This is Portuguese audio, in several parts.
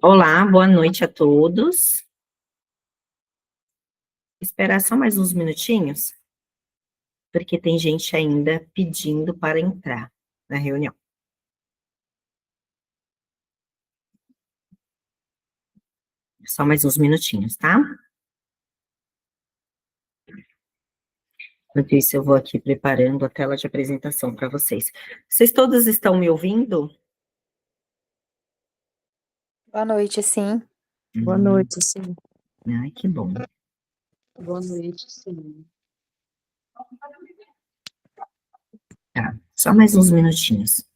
Olá, boa noite a todos. Esperar só mais uns minutinhos, porque tem gente ainda pedindo para entrar na reunião. Só mais uns minutinhos, tá? Enquanto isso, eu vou aqui preparando a tela de apresentação para vocês. Vocês todos estão me ouvindo? Boa noite, sim. Boa noite, sim. Ai, que bom. Boa noite, sim. Tá, só mais uns minutinhos.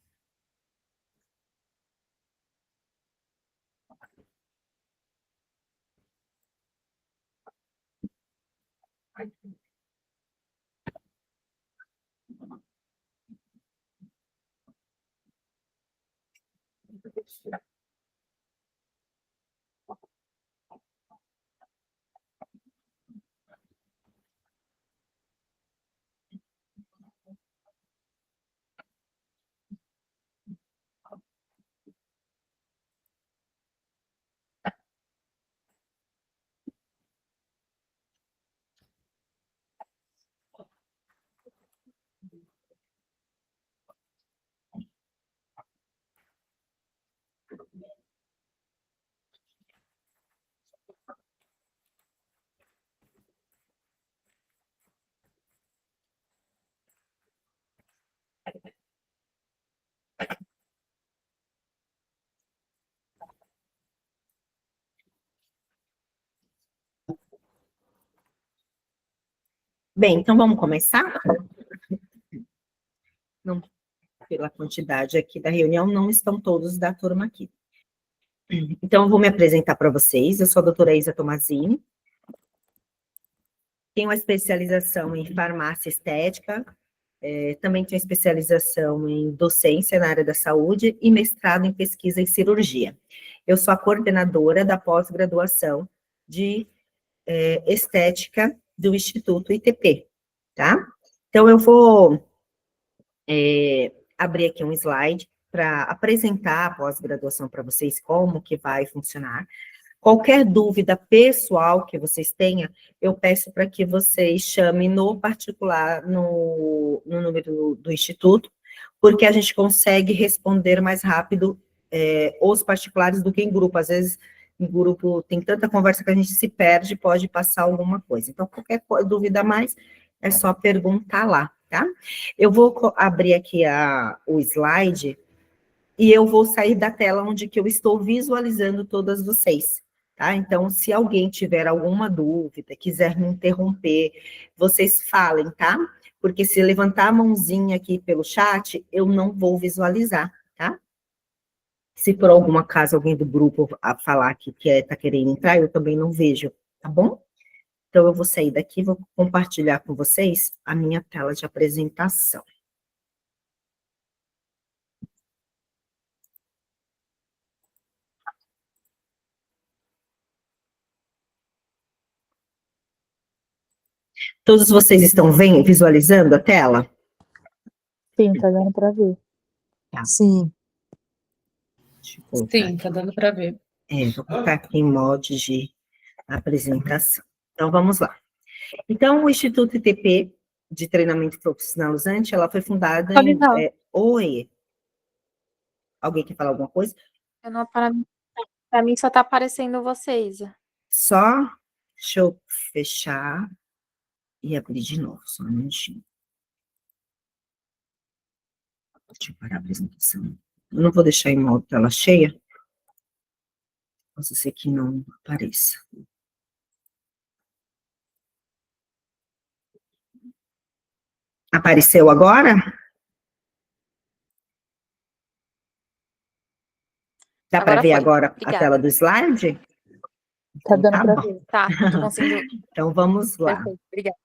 Bem, então vamos começar? Não, pela quantidade aqui da reunião, não estão todos da turma aqui. Então, eu vou me apresentar para vocês. Eu sou a doutora Isa Tomazini. Tenho uma especialização em farmácia estética, também tenho especialização em docência na área da saúde e mestrado em pesquisa em cirurgia. Eu sou a coordenadora da pós-graduação de estética do Instituto ITP, tá? Então, eu vou abrir aqui um slide para apresentar a pós-graduação para vocês, como que vai funcionar. Qualquer dúvida pessoal que vocês tenham, eu peço para que vocês chamem no particular, no número do Instituto, porque a gente consegue responder mais rápido os particulares do que em grupo. Às vezes, em grupo tem tanta conversa que a gente se perde, pode passar alguma coisa. Então, qualquer dúvida a mais, é só perguntar lá, tá? Eu vou abrir aqui o slide e eu vou sair da tela onde que eu estou visualizando todas vocês. Tá? Então, se alguém tiver alguma dúvida, quiser me interromper, vocês falem, tá? Porque se levantar a mãozinha aqui pelo chat, eu não vou visualizar, tá? Se por algum acaso alguém do grupo falar que tá querendo entrar, eu também não vejo, tá bom? Então, eu vou sair daqui e vou compartilhar com vocês a minha tela de apresentação. Todos vocês estão visualizando a tela? Sim, tá dando para ver. Tá. Sim. Sim, tá dando para ver. Vou colocar aqui em modo de apresentação. Então, vamos lá. Então, o Instituto ITP, de Treinamento Profissionalizante, ela foi fundada em... Oi? Alguém quer falar alguma coisa? Para mim só tá aparecendo vocês. Só, deixa eu fechar e abrir de novo, só um minutinho. Deixa eu parar a apresentação. Eu não vou deixar em modo tela cheia, pode ser que não apareça. Apareceu agora? Dá para ver agora a tela do slide? Tá dando para ver. Tá, tô conseguindo. Então, vamos lá. Perfeito, obrigada.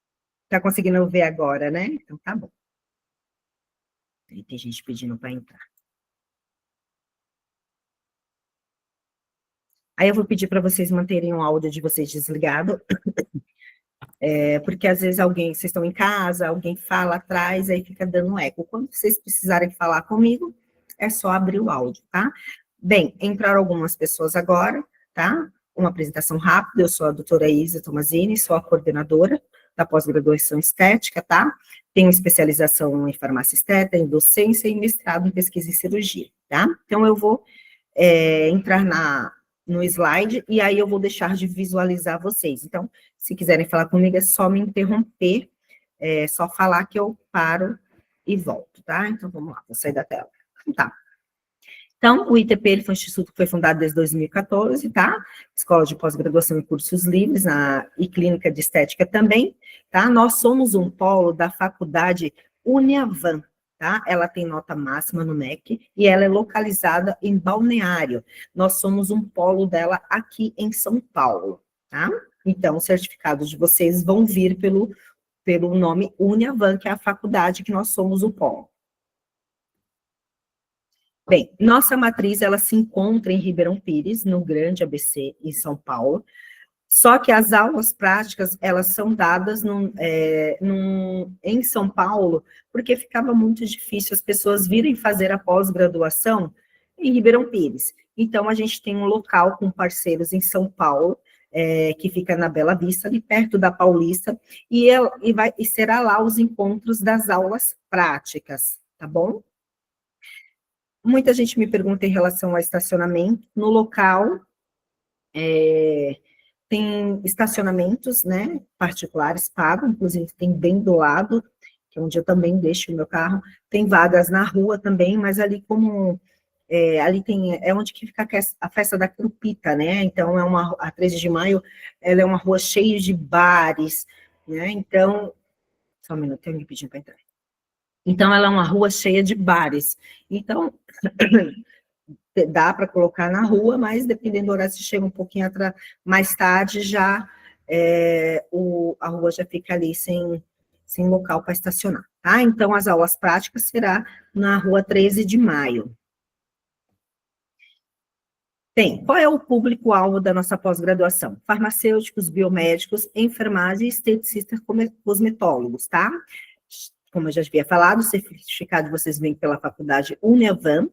Tá conseguindo ver agora, né? Então, tá bom. Tem gente pedindo para entrar. Aí eu vou pedir para vocês manterem o áudio de vocês desligado, porque às vezes vocês estão em casa, alguém fala atrás, aí fica dando eco. Quando vocês precisarem falar comigo, é só abrir o áudio, tá? Bem, entraram algumas pessoas agora, tá? Uma apresentação rápida, eu sou a doutora Isa Tomazini, sou a coordenadora da pós-graduação estética, tá? Tenho especialização em farmácia estética, em docência e mestrado em pesquisa em cirurgia, tá? Então, eu vou entrar no slide e aí eu vou deixar de visualizar vocês. Então, se quiserem falar comigo, é só me interromper, é só falar que eu paro e volto, tá? Então, vamos lá, vou sair da tela. Tá. Então, o ITP ele foi um instituto que foi fundado desde 2014, tá? Escola de pós-graduação em cursos livres e clínica de estética também, tá? Nós somos um polo da faculdade Uniavan, tá? Ela tem nota máxima no MEC e ela é localizada em Balneário. Nós somos um polo dela aqui em São Paulo, tá? Então, os certificados de vocês vão vir pelo nome Uniavan, que é a faculdade que nós somos o polo. Bem, nossa matriz, ela se encontra em Ribeirão Pires, no Grande ABC, em São Paulo, só que as aulas práticas, elas são dadas em São Paulo, porque ficava muito difícil as pessoas virem fazer a pós-graduação em Ribeirão Pires. Então, a gente tem um local com parceiros em São Paulo, que fica na Bela Vista, ali perto da Paulista, e será lá os encontros das aulas práticas, tá bom? Muita gente me pergunta em relação ao estacionamento. No local, tem estacionamentos, né, particulares, pagam, inclusive tem bem do lado, que é onde eu também deixo o meu carro. Tem vagas na rua também, mas ali ali é onde que fica a festa da Crupita, né? Então, a 13 de maio, ela é uma rua cheia de bares, né? Então, só um minuto, tem alguém pedindo para entrar. Então, ela é uma rua cheia de bares. Então, dá para colocar na rua, mas dependendo do horário, se chega um pouquinho mais tarde, já a rua já fica ali sem local para estacionar, tá? Então, as aulas práticas será na rua 13 de maio. Bem, qual é o público-alvo da nossa pós-graduação? Farmacêuticos, biomédicos, enfermagem e esteticistas cosmetólogos, tá? Como eu já havia falado, o certificado vocês vêm pela faculdade Uniavan.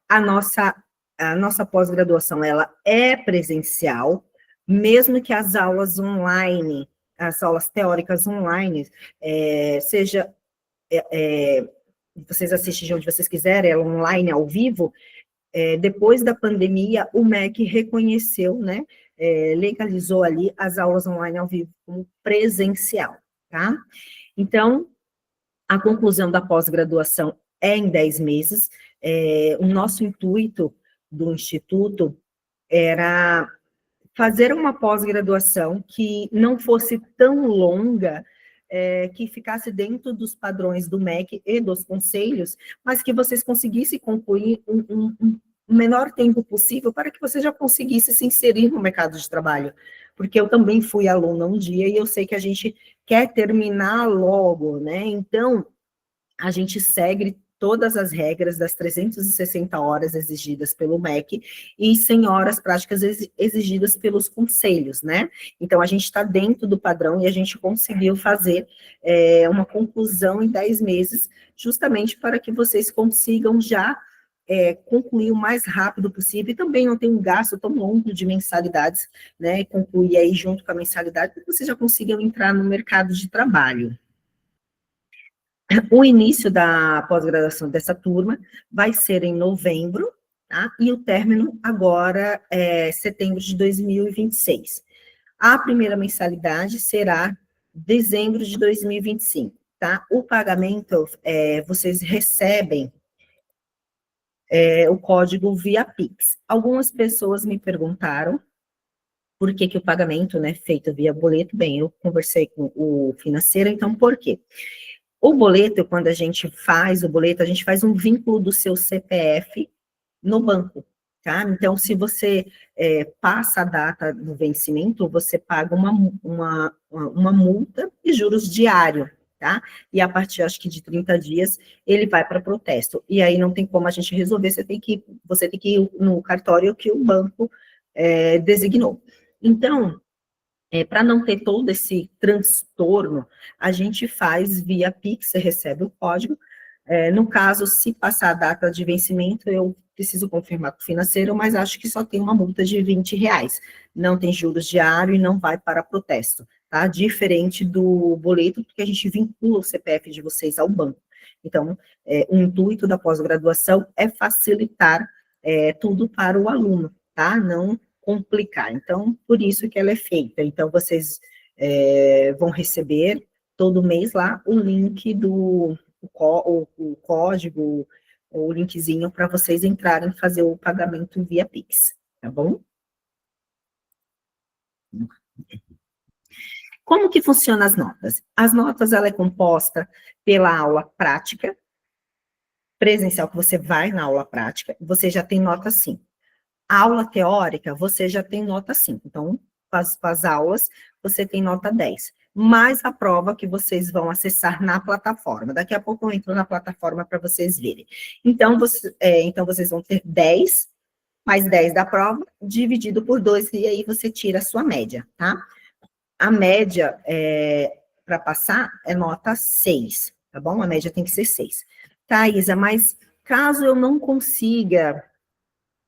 A nossa pós-graduação, ela é presencial, mesmo que as aulas online, as aulas teóricas online, vocês assistem de onde vocês quiserem, ela online, ao vivo, depois da pandemia, o MEC reconheceu, né, legalizou ali as aulas online ao vivo como presencial, tá? Então, a conclusão da pós-graduação é em 10 meses. O nosso intuito do Instituto era fazer uma pós-graduação que não fosse tão longa, que ficasse dentro dos padrões do MEC e dos conselhos, mas que vocês conseguissem concluir o menor tempo possível para que você já conseguisse se inserir no mercado de trabalho. Porque eu também fui aluna um dia e eu sei que a gente quer terminar logo, né? Então, a gente segue todas as regras das 360 horas exigidas pelo MEC e 100 horas práticas exigidas pelos conselhos, né? Então, a gente está dentro do padrão e a gente conseguiu fazer uma conclusão em 10 meses, justamente para que vocês consigam já concluir o mais rápido possível e também não ter um gasto tão longo de mensalidades, né? Concluir aí junto com a mensalidade, para que vocês já consigam entrar no mercado de trabalho. O início da pós-graduação dessa turma vai ser em novembro, tá? E o término agora é setembro de 2026. A primeira mensalidade será dezembro de 2025, tá? O pagamento, vocês recebem o código via Pix. Algumas pessoas me perguntaram por que o pagamento, né, feito via boleto. Bem, eu conversei com o financeiro, então por quê? O boleto, quando a gente faz o boleto, a gente faz um vínculo do seu CPF no banco, tá? Então, se você passa a data do vencimento, você paga uma multa e juros diário, tá? E a partir, acho que de 30 dias, ele vai para protesto. E aí não tem como a gente resolver, você tem que ir no cartório que o banco designou. Então, para não ter todo esse transtorno, a gente faz via Pix, você recebe o código, No caso, se passar a data de vencimento, eu preciso confirmar com o financeiro, mas acho que só tem uma multa de R$ 20. Não tem juros diário e não vai para protesto, tá? Diferente do boleto, porque a gente vincula o CPF de vocês ao banco. Então, o intuito da pós-graduação é facilitar tudo para o aluno, tá? Não complicar. Então, por isso que ela é feita. Então, vocês vão receber todo mês lá o link o código, o linkzinho para vocês entrarem e fazer o pagamento via Pix, tá bom? Como que funcionam as notas? As notas, ela é composta pela aula prática, presencial, que você vai na aula prática, você já tem nota 5. A aula teórica, você já tem nota 5. Então, para as aulas, você tem nota 10. Mais a prova que vocês vão acessar na plataforma. Daqui a pouco eu entro na plataforma para vocês verem. Então, vocês vão ter 10, mais 10 da prova, dividido por 2, e aí você tira a sua média, tá? A média, para passar, é nota 6, tá bom? A média tem que ser 6. Tá, Isa, mas caso eu não consiga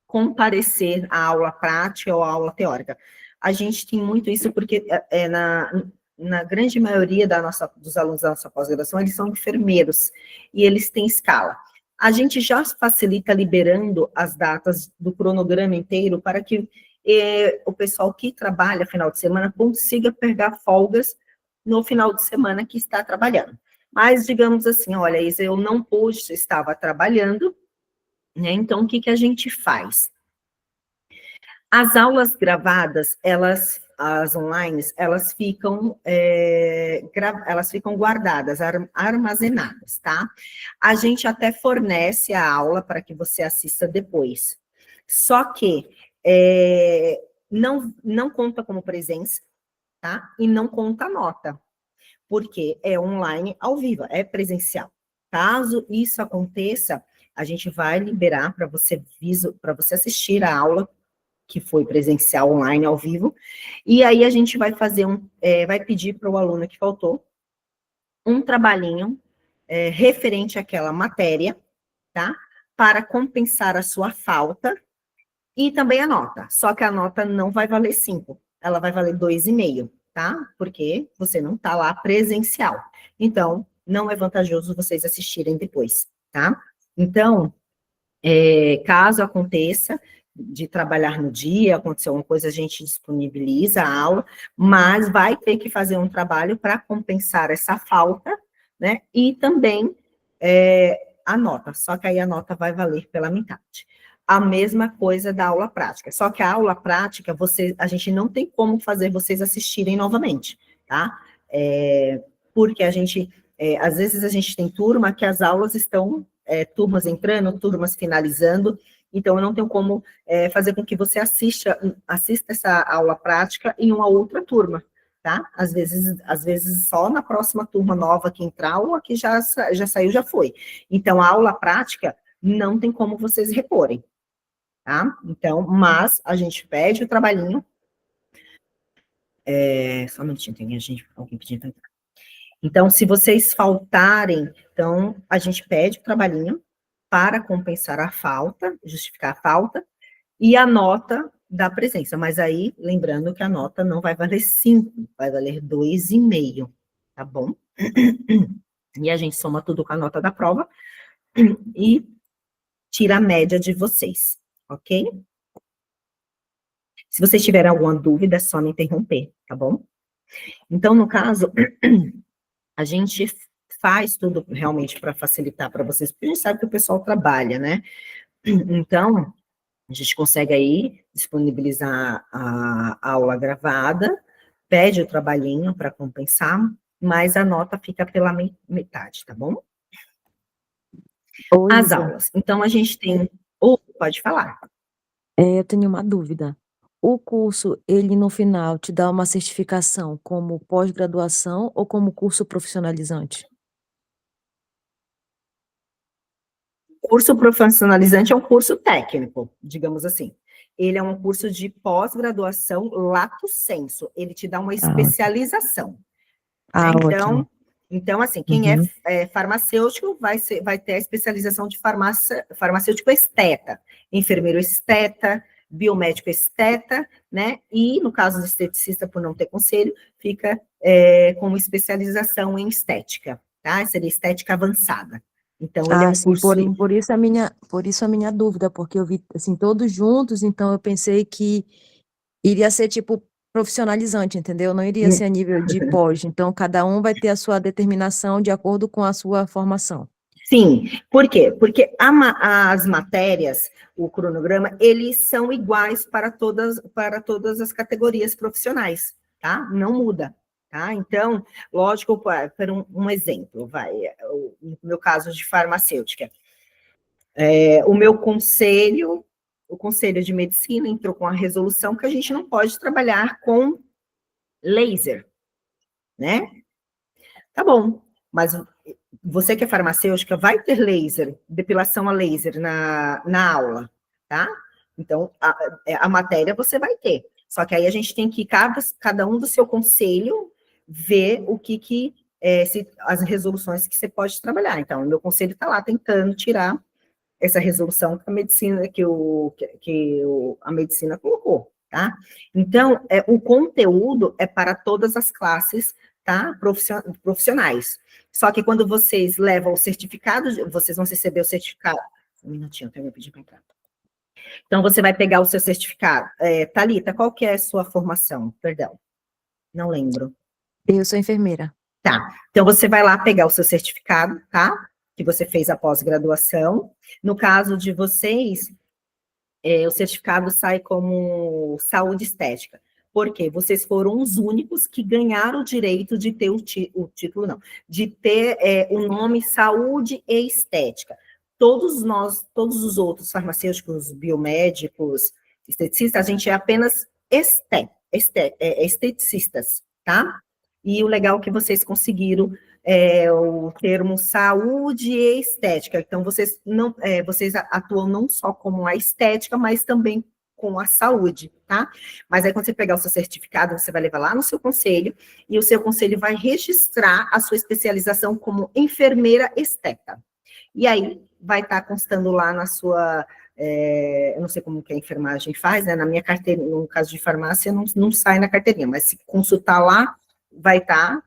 comparecer à aula prática ou à aula teórica. A gente tem muito isso porque na grande maioria dos alunos da nossa pós-graduação, eles são enfermeiros e eles têm escala. A gente já facilita liberando as datas do cronograma inteiro para que o pessoal que trabalha final de semana consiga pegar folgas no final de semana que está trabalhando. Mas, digamos assim, olha, Isa, eu não pude, estava trabalhando, né? Então, o que a gente faz? As aulas gravadas, as online, elas ficam guardadas, armazenadas, tá? A gente até fornece a aula para que você assista depois. Só que não conta como presença, tá? E não conta nota, porque é online ao vivo, é presencial. Caso isso aconteça, a gente vai liberar para você assistir a aula que foi presencial, online, ao vivo, e aí a gente vai fazer vai pedir para o aluno que faltou um trabalhinho referente àquela matéria, tá? Para compensar a sua falta e também a nota. Só que a nota não vai valer 5, ela vai valer 2,5, tá? Porque você não está lá presencial. Então, não é vantajoso vocês assistirem depois, tá? Então, caso aconteça de trabalhar no dia, acontecer alguma coisa, a gente disponibiliza a aula, mas vai ter que fazer um trabalho para compensar essa falta, né? E também a nota, só que aí a nota vai valer pela metade. A mesma coisa da aula prática, só que a aula prática, a gente não tem como fazer vocês assistirem novamente, tá? Porque às vezes a gente tem turma que as aulas estão turmas entrando, turmas finalizando, então eu não tenho como fazer com que você assista essa aula prática em uma outra turma, tá? Às vezes só na próxima turma nova que entrar, ou a que já saiu, já foi. Então, a aula prática não tem como vocês reporem, tá? Então, mas a gente pede o trabalhinho. Só um minutinho, tem alguém pedindo para entrar. Então, se vocês faltarem, então, a gente pede o trabalhinho para compensar a falta, justificar a falta, e a nota da presença. Mas aí, lembrando que a nota não vai valer 5, vai valer 2,5, tá bom? E a gente soma tudo com a nota da prova e tira a média de vocês, ok? Se vocês tiverem alguma dúvida, é só me interromper, tá bom? Então, no caso, a gente faz tudo realmente para facilitar para vocês, porque a gente sabe que o pessoal trabalha, né? Então, a gente consegue aí disponibilizar a aula gravada, pede o trabalhinho para compensar, mas a nota fica pela metade, tá bom? Oi, As Isa, aulas. Então, a gente tem... pode falar. eu tenho uma dúvida. O curso, ele no final te dá uma certificação como pós-graduação ou como curso profissionalizante? Curso profissionalizante é um curso técnico, digamos assim. Ele é um curso de pós-graduação lato sensu. Ele te dá uma especialização. Ah, Então, ótimo. Então, assim, quem é farmacêutico vai ter a especialização de farmacêutico esteta, enfermeiro esteta, biomédico esteta, né? E, no caso do esteticista, por não ter conselho, fica com especialização em estética, tá? Seria estética avançada. Então, ele é um sim, curso... por isso a minha dúvida, porque eu vi, assim, todos juntos, então eu pensei que iria ser, tipo, profissionalizante, entendeu? Não iria ser a nível de pós, então cada um vai ter a sua determinação de acordo com a sua formação. Sim, por quê? Porque as matérias, o cronograma, eles são iguais para todas as categorias profissionais, tá? Não muda, tá? Então, lógico, para um exemplo, no meu caso de farmacêutica, o Conselho de Medicina entrou com a resolução que a gente não pode trabalhar com laser, né? Tá bom, mas você que é farmacêutica vai ter laser, depilação a laser na aula, tá? Então, a matéria você vai ter. Só que aí a gente tem que, cada um do seu conselho, ver as resoluções que você pode trabalhar. Então, o meu conselho está lá tentando tirar essa resolução que a medicina, a medicina colocou, tá? Então, o conteúdo é para todas as classes, tá? Profissionais. Só que quando vocês levam o certificado, vocês vão receber o certificado. Um minutinho, eu tenho que pedir para entrar. Então, você vai pegar o seu certificado. Thalita, qual que é a sua formação? Perdão, não lembro. Eu sou enfermeira. Tá, então você vai lá pegar o seu certificado, tá? Que você fez a pós-graduação. No caso de vocês, o certificado sai como saúde estética. Por quê? Vocês foram os únicos que ganharam o direito de ter o título, não, de ter o nome saúde e estética. Todos os outros farmacêuticos, biomédicos, esteticistas, a gente é apenas esteticistas, tá? E o legal é que vocês conseguiram o termo saúde e estética. Então, vocês atuam não só como a estética, mas também com a saúde, tá? Mas aí, quando você pegar o seu certificado, você vai levar lá no seu conselho, e o seu conselho vai registrar a sua especialização como enfermeira esteta. E aí, vai estar constando lá na sua... eu não sei como que a enfermagem faz, né? Na minha carteirinha, no caso de farmácia, não sai na carteirinha, mas se consultar lá, vai estar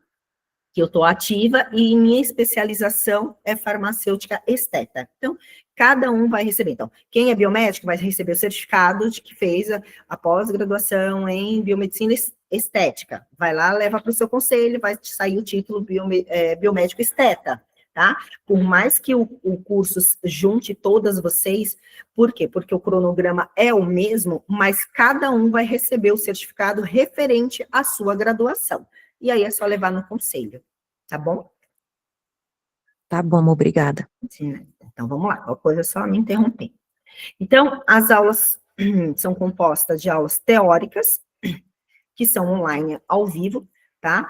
que eu estou ativa e minha especialização é farmacêutica esteta. Então, cada um vai receber. Então, quem é biomédico vai receber o certificado de que fez a pós-graduação em biomedicina estética. Vai lá, leva para o seu conselho, vai sair o título biomédico esteta, tá? Por mais que o curso junte todas vocês, por quê? Porque o cronograma é o mesmo, mas cada um vai receber o certificado referente à sua graduação. E aí é só levar no conselho, tá bom? Tá bom, obrigada. Sim, então vamos lá, qualquer coisa é só me interromper. Então, as aulas são compostas de aulas teóricas, que são online ao vivo, tá?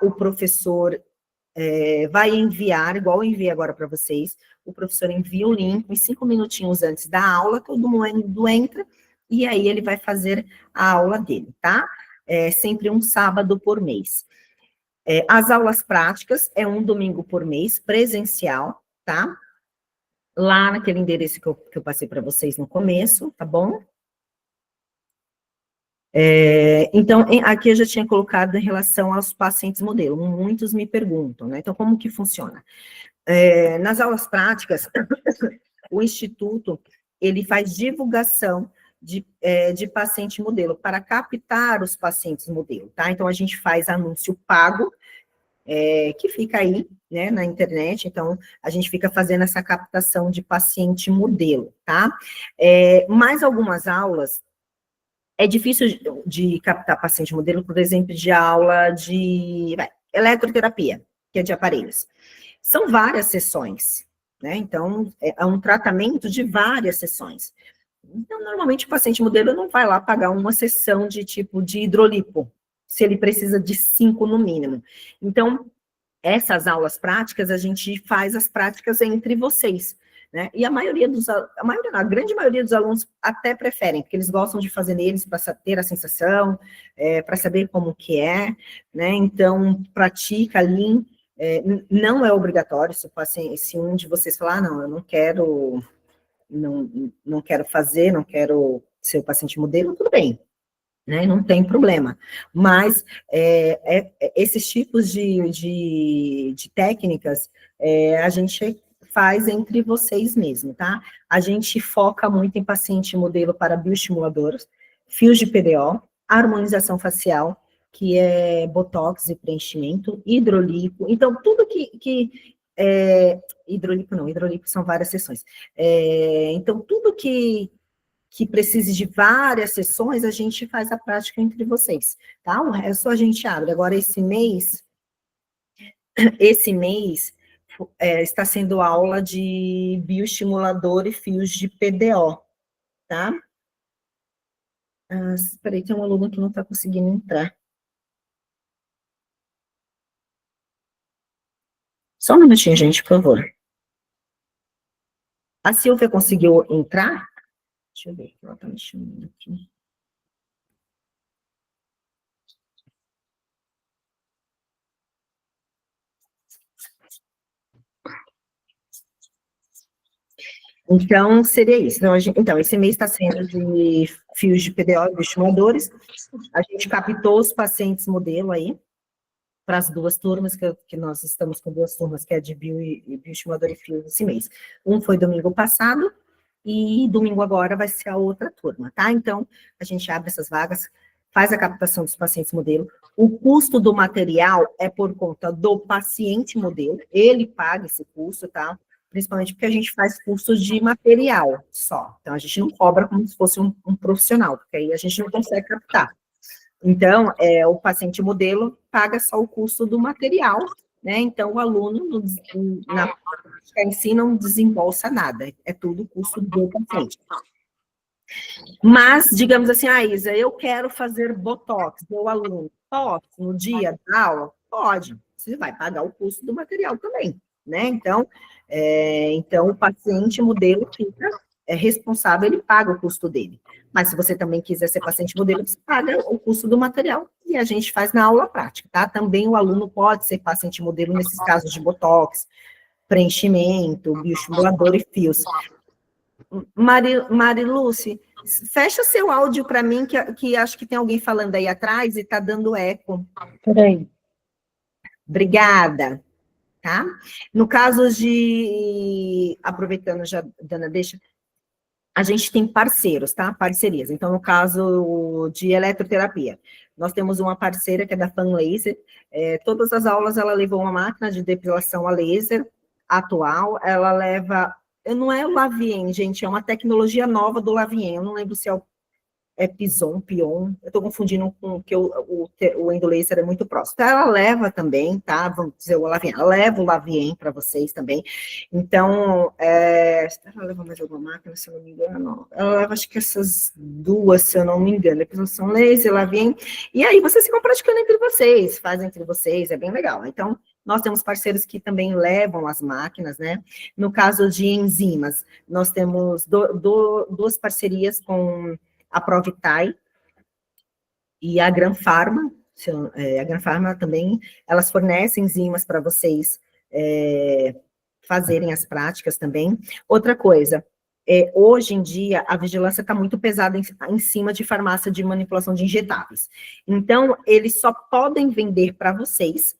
O professor vai enviar, igual eu enviei agora para vocês, o professor envia o link, uns 5 minutinhos antes da aula, todo mundo entra, e aí ele vai fazer a aula dele, tá? Sempre um sábado por mês. As aulas práticas é um domingo por mês, presencial, tá? Lá naquele endereço que eu passei para vocês no começo, tá bom? Então, aqui eu já tinha colocado em relação aos pacientes modelo, muitos me perguntam, né? Então, como que funciona? Nas aulas práticas, o Instituto, ele faz divulgação de paciente modelo, para captar os pacientes modelo, tá? Então, a gente faz anúncio pago, que fica aí, né, na internet, então, a gente fica fazendo essa captação de paciente modelo, tá? Mais algumas aulas, é difícil de captar paciente modelo, por exemplo, de aula de eletroterapia, que é de aparelhos. São várias sessões, né? Então, é um tratamento de várias sessões. Então, normalmente, o paciente modelo não vai lá pagar uma sessão de tipo de hidrolipo, se ele precisa de 5 no mínimo. Então, essas aulas práticas, a gente faz as práticas entre vocês, né? E a grande maioria dos alunos até preferem, porque eles gostam de fazer neles para ter a sensação, para saber como que é, né? Então, pratica ali Não é obrigatório, se um de vocês falar, não, eu não quero, não quero fazer, não quero ser o paciente modelo, tudo bem, né? Não tem problema. Mas esses tipos de técnicas a gente faz entre vocês mesmo, tá? A gente foca muito em paciente modelo para bioestimuladores, fios de PDO, harmonização facial, que é botox e preenchimento, hidrolipo. Então, tudo hidrolipo não, hidrolipo são várias sessões. Então, tudo que precise de várias sessões, a gente faz a prática entre vocês, tá? O resto a gente abre. Agora, esse mês está sendo aula de bioestimulador e fios de PDO, tá? Espera aí, tem um aluno que não está conseguindo entrar. Só um minutinho, gente, por favor. A Silvia conseguiu entrar? Deixa eu ver, ela está me chamando aqui. Então, seria isso. Então, esse mês está sendo de fios de PDO e bioestimuladores. A gente captou os pacientes modelo aí, para as duas turmas, que nós estamos com duas turmas, que é de bioestimulador e fios esse mês. Um foi domingo passado, e domingo agora vai ser a outra turma, tá? Então, a gente abre essas vagas, faz a captação dos pacientes modelo. O custo do material é por conta do paciente modelo, ele paga esse custo, tá? Principalmente porque a gente faz cursos de material só. Então, a gente não cobra como se fosse um profissional, porque aí a gente não consegue captar. Então, o paciente modelo paga só o custo do material, né? Então, o aluno, na prática em si, não desembolsa nada, é tudo custo do paciente. Mas, digamos assim, Isa, eu quero fazer botox, meu aluno, pode, no dia da aula? Pode, você vai pagar o custo do material também, né? Então, o paciente modelo fica responsável, ele paga o custo dele. Mas se você também quiser ser paciente modelo, você paga o custo do material e a gente faz na aula prática, tá? Também o aluno pode ser paciente modelo nesses casos de botox, preenchimento, bioestimulador e fios. Mariluce, fecha seu áudio para mim, que acho que tem alguém falando aí atrás e está dando eco. Peraí. Obrigada, tá? No caso aproveitando já, Dana, deixa, a gente tem parceiros, tá? Parcerias. Então, no caso de eletroterapia, nós temos uma parceira que é da Fan Laser. Todas as aulas ela levou uma máquina de depilação a laser atual. Ela leva, não é o Lavien, gente, é uma tecnologia nova do Lavien. Eu não lembro se é Pion. Eu estou confundindo com que o endolaser é muito próximo. Então, ela leva também, tá? Vamos dizer, o Lavien. Ela leva o Lavien para vocês também. Então, ela leva mais alguma máquina, se eu não me engano? Ela leva, acho que essas duas, se eu não me engano. Depilação laser, Lavien. E aí, vocês ficam praticando entre vocês, fazem entre vocês, é bem legal. Então, nós temos parceiros que também levam as máquinas, né? No caso de enzimas, nós temos duas parcerias com a Provitai e a Gran Pharma. A Gran Pharma também, elas fornecem enzimas para vocês fazerem as práticas também. Outra coisa, hoje em dia, a vigilância está muito pesada em cima de farmácia de manipulação de injetáveis. Então, eles só podem vender para vocês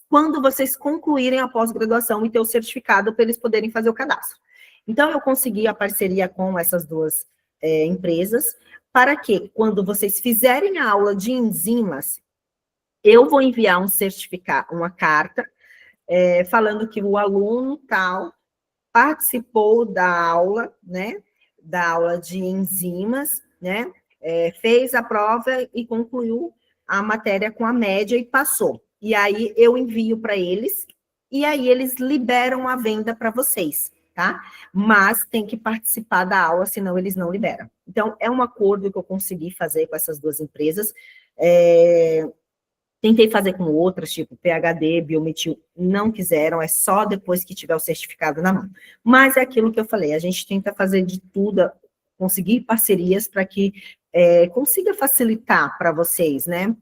quando vocês concluírem a pós-graduação e ter o certificado para eles poderem fazer o cadastro. Então, eu consegui a parceria com essas duas empresas, para que, quando vocês fizerem a aula de enzimas, eu vou enviar um certificado, uma carta, falando que o aluno tal participou da aula, né, da aula de enzimas, né, fez a prova e concluiu a matéria com a média e passou. E aí, eu envio para eles, e aí eles liberam a venda para vocês, tá? Mas tem que participar da aula, senão eles não liberam. Então, é um acordo que eu consegui fazer com essas duas empresas. Tentei fazer com outras, tipo PhD, Biometil, não quiseram, é só depois que tiver o certificado na mão. Mas é aquilo que eu falei, a gente tenta fazer de tudo, conseguir parcerias para que consiga facilitar para vocês, né?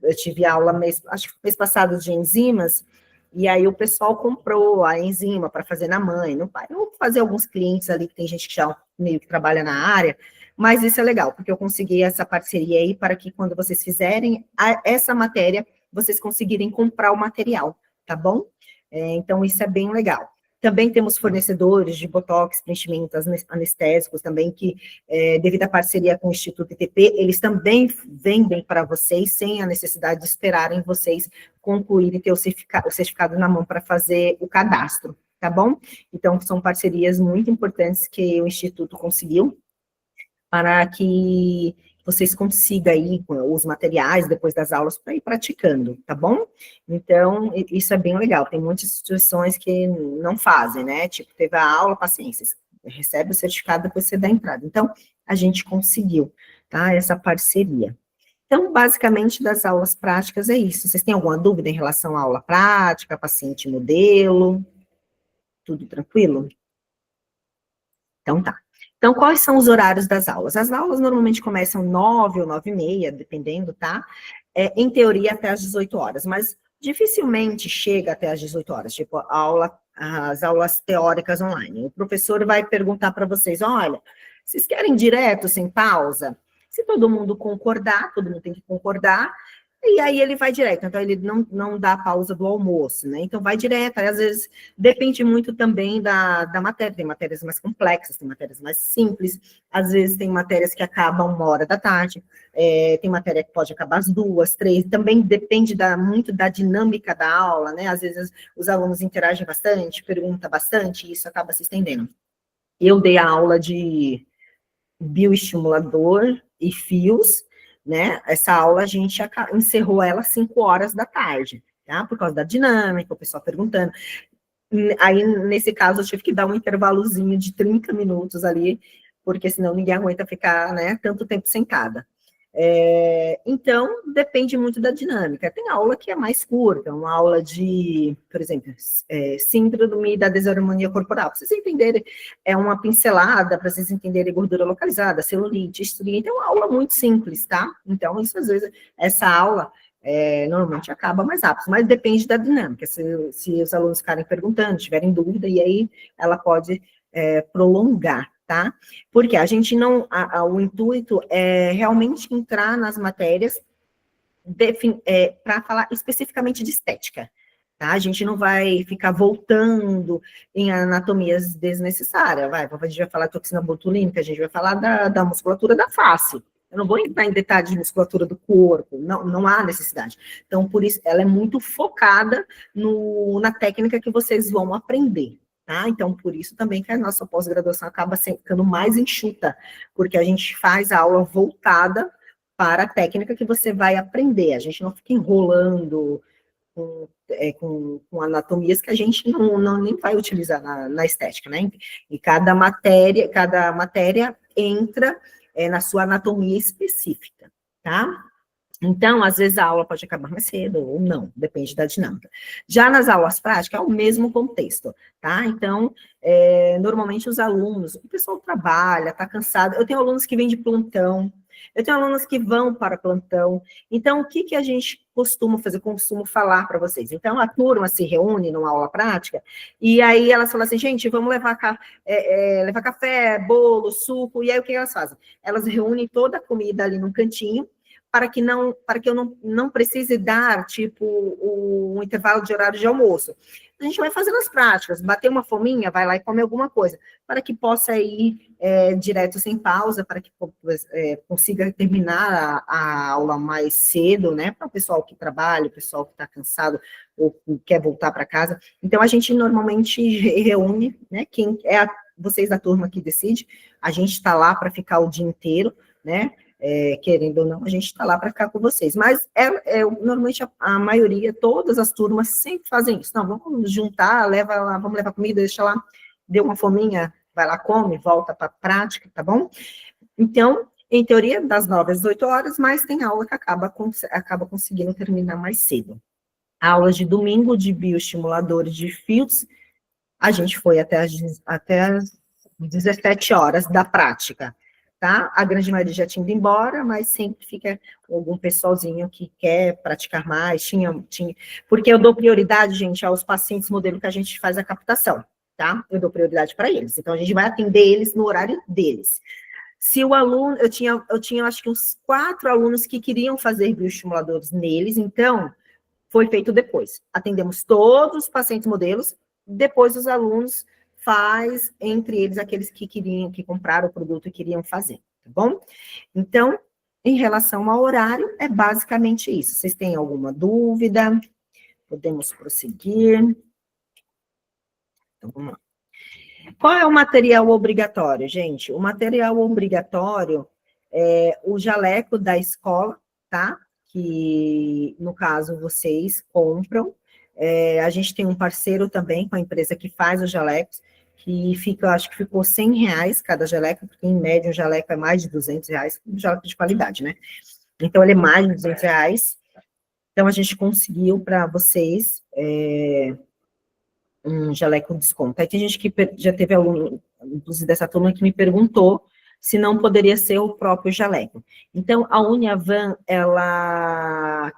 eu tive aula acho que mês passado de enzimas, e aí o pessoal comprou a enzima para fazer na mãe, no pai. Eu vou fazer alguns clientes ali, que tem gente que já meio que trabalha na área, mas isso é legal, porque eu consegui essa parceria aí para que quando vocês fizerem essa matéria, vocês conseguirem comprar o material, tá bom? Então, isso é bem legal. Também temos fornecedores de botox, preenchimentos anestésicos também, que, devido à parceria com o Instituto ITP, eles também vendem para vocês, sem a necessidade de esperarem vocês concluírem ter o certificado na mão para fazer o cadastro, tá bom? Então, são parcerias muito importantes que o Instituto conseguiu, para que vocês consigam aí os materiais depois das aulas para ir praticando, tá bom? Então, isso é bem legal. Tem muitas instituições que não fazem, né? Tipo, teve a aula, paciência, recebe o certificado, depois você dá a entrada. Então, a gente conseguiu, tá? Essa parceria. Então, basicamente, das aulas práticas é isso. Vocês têm alguma dúvida em relação à aula prática, paciente modelo? Tudo tranquilo? Então, tá. Então, quais são os horários das aulas? As aulas normalmente começam 9 ou 9h30, dependendo, tá? Em teoria, até às 18 horas, mas dificilmente chega até às 18 horas, tipo, as aulas teóricas online. O professor vai perguntar para vocês, olha, vocês querem direto, sem pausa? Se todo mundo concordar, todo mundo tem que concordar, e aí ele vai direto, então ele não dá pausa do almoço, né? Então vai direto, aí às vezes depende muito também da matéria, tem matérias mais complexas, tem matérias mais simples, às vezes tem matérias que acabam 1h da tarde, tem matéria que pode acabar às 2, 3, também depende muito da dinâmica da aula, né? Às vezes os alunos interagem bastante, perguntam bastante, e isso acaba se estendendo. Eu dei a aula de bioestimulador e fios, né? Essa aula a gente encerrou ela às 5h da tarde, tá? Por causa da dinâmica, o pessoal perguntando. Aí, nesse caso, eu tive que dar um intervalozinho de 30 minutos ali, porque senão ninguém aguenta ficar, né, tanto tempo sentada. Então, depende muito da dinâmica. Tem aula que é mais curta, uma aula de, por exemplo, síndrome da desarmonia corporal. Para vocês entenderem, é uma pincelada, para vocês entenderem gordura localizada, celulite, estria. Então, é uma aula muito simples, tá? Então, isso às vezes, essa aula normalmente acaba mais rápido, mas depende da dinâmica. Se os alunos ficarem perguntando, tiverem dúvida, e aí ela pode prolongar. Tá? Porque a gente não, o intuito é realmente entrar nas matérias para falar especificamente de estética, tá? A gente não vai ficar voltando em anatomias desnecessárias, a gente vai falar de toxina botulínica, a gente vai falar da musculatura da face. Eu não vou entrar em detalhes de musculatura do corpo, não há necessidade. Então, por isso, ela é muito focada na técnica que vocês vão aprender. Tá? Então, por isso também que a nossa pós-graduação acaba ficando mais enxuta, porque a gente faz a aula voltada para a técnica que você vai aprender. A gente não fica enrolando com anatomias que a gente nem vai utilizar na estética, né? E cada matéria entra na sua anatomia específica, tá? Então, às vezes a aula pode acabar mais cedo ou não, depende da dinâmica. Já nas aulas práticas, é o mesmo contexto, tá? Então, normalmente os alunos, o pessoal trabalha, tá cansado. Eu tenho alunos que vêm de plantão, eu tenho alunos que vão para plantão. Então, o que a gente costuma fazer, costumo falar para vocês? Então, a turma se reúne numa aula prática, e aí elas falam assim, gente, vamos levar café, bolo, suco, e aí o que elas fazem? Elas reúnem toda a comida ali num cantinho, para que eu não precise dar, tipo, um intervalo de horário de almoço. A gente vai fazendo as práticas, bater uma fominha, vai lá e come alguma coisa, para que possa ir direto sem pausa, para que consiga terminar a aula mais cedo, né, para o pessoal que trabalha, o pessoal que está cansado ou quer voltar para casa. Então, a gente normalmente reúne, né, vocês da turma que decide, a gente está lá para ficar o dia inteiro, né, querendo ou não, a gente está lá para ficar com vocês. Mas, normalmente, a maioria, todas as turmas sempre fazem isso. Não, vamos juntar, vamos levar comida, deixa lá, deu uma fominha, vai lá, come, volta para a prática, tá bom? Então, em teoria, das 9 às 18 horas, mas tem aula que acaba conseguindo terminar mais cedo. A aula de domingo de bioestimuladores de fios, a gente foi até as 17 horas da prática. tá? A grande maioria já tinha ido embora, mas sempre fica algum pessoalzinho que quer praticar mais, porque eu dou prioridade, gente, aos pacientes modelo que a gente faz a captação, tá? Eu dou prioridade para eles, então a gente vai atender eles no horário deles. Se o aluno, eu tinha acho que uns 4 alunos que queriam fazer bioestimuladores neles, então foi feito depois. Atendemos todos os pacientes modelos, depois os alunos faz entre eles aqueles que compraram o produto e queriam fazer, tá bom? Então, em relação ao horário, é basicamente isso. Vocês têm alguma dúvida? Podemos prosseguir. Então, vamos lá. Qual é o material obrigatório, gente? O material obrigatório é o jaleco da escola, tá? Que, no caso, vocês compram. A gente tem um parceiro também com a empresa que faz os jalecos, que fica, acho que ficou R$100 cada jaleco, porque em média um jaleco é mais de R$200, um jaleco de qualidade, né? Então, ele é mais de R$200. Então, a gente conseguiu para vocês um jaleco com desconto. Aí tem gente que já teve aluno, inclusive dessa turma, que me perguntou se não poderia ser o próprio jaleco. Então, a Uniavan, ela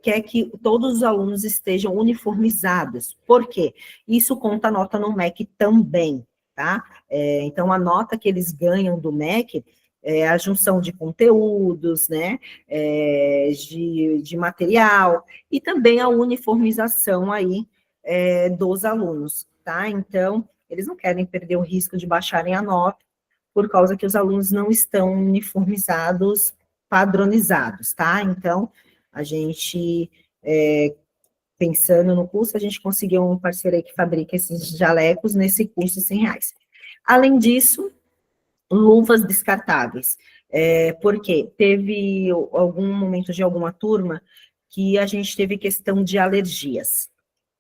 quer que todos os alunos estejam uniformizados. Por quê? Isso conta a nota no MEC também, tá? Então, a nota que eles ganham do MEC é a junção de conteúdos, né, de material, e também a uniformização aí dos alunos, tá? Então, eles não querem perder o risco de baixarem a nota, por causa que os alunos não estão uniformizados, padronizados, tá? Então, a gente, pensando no curso, a gente conseguiu um parceiro aí que fabrica esses jalecos nesse curso de R$100. Além disso, luvas descartáveis, porque teve algum momento de alguma turma que a gente teve questão de alergias,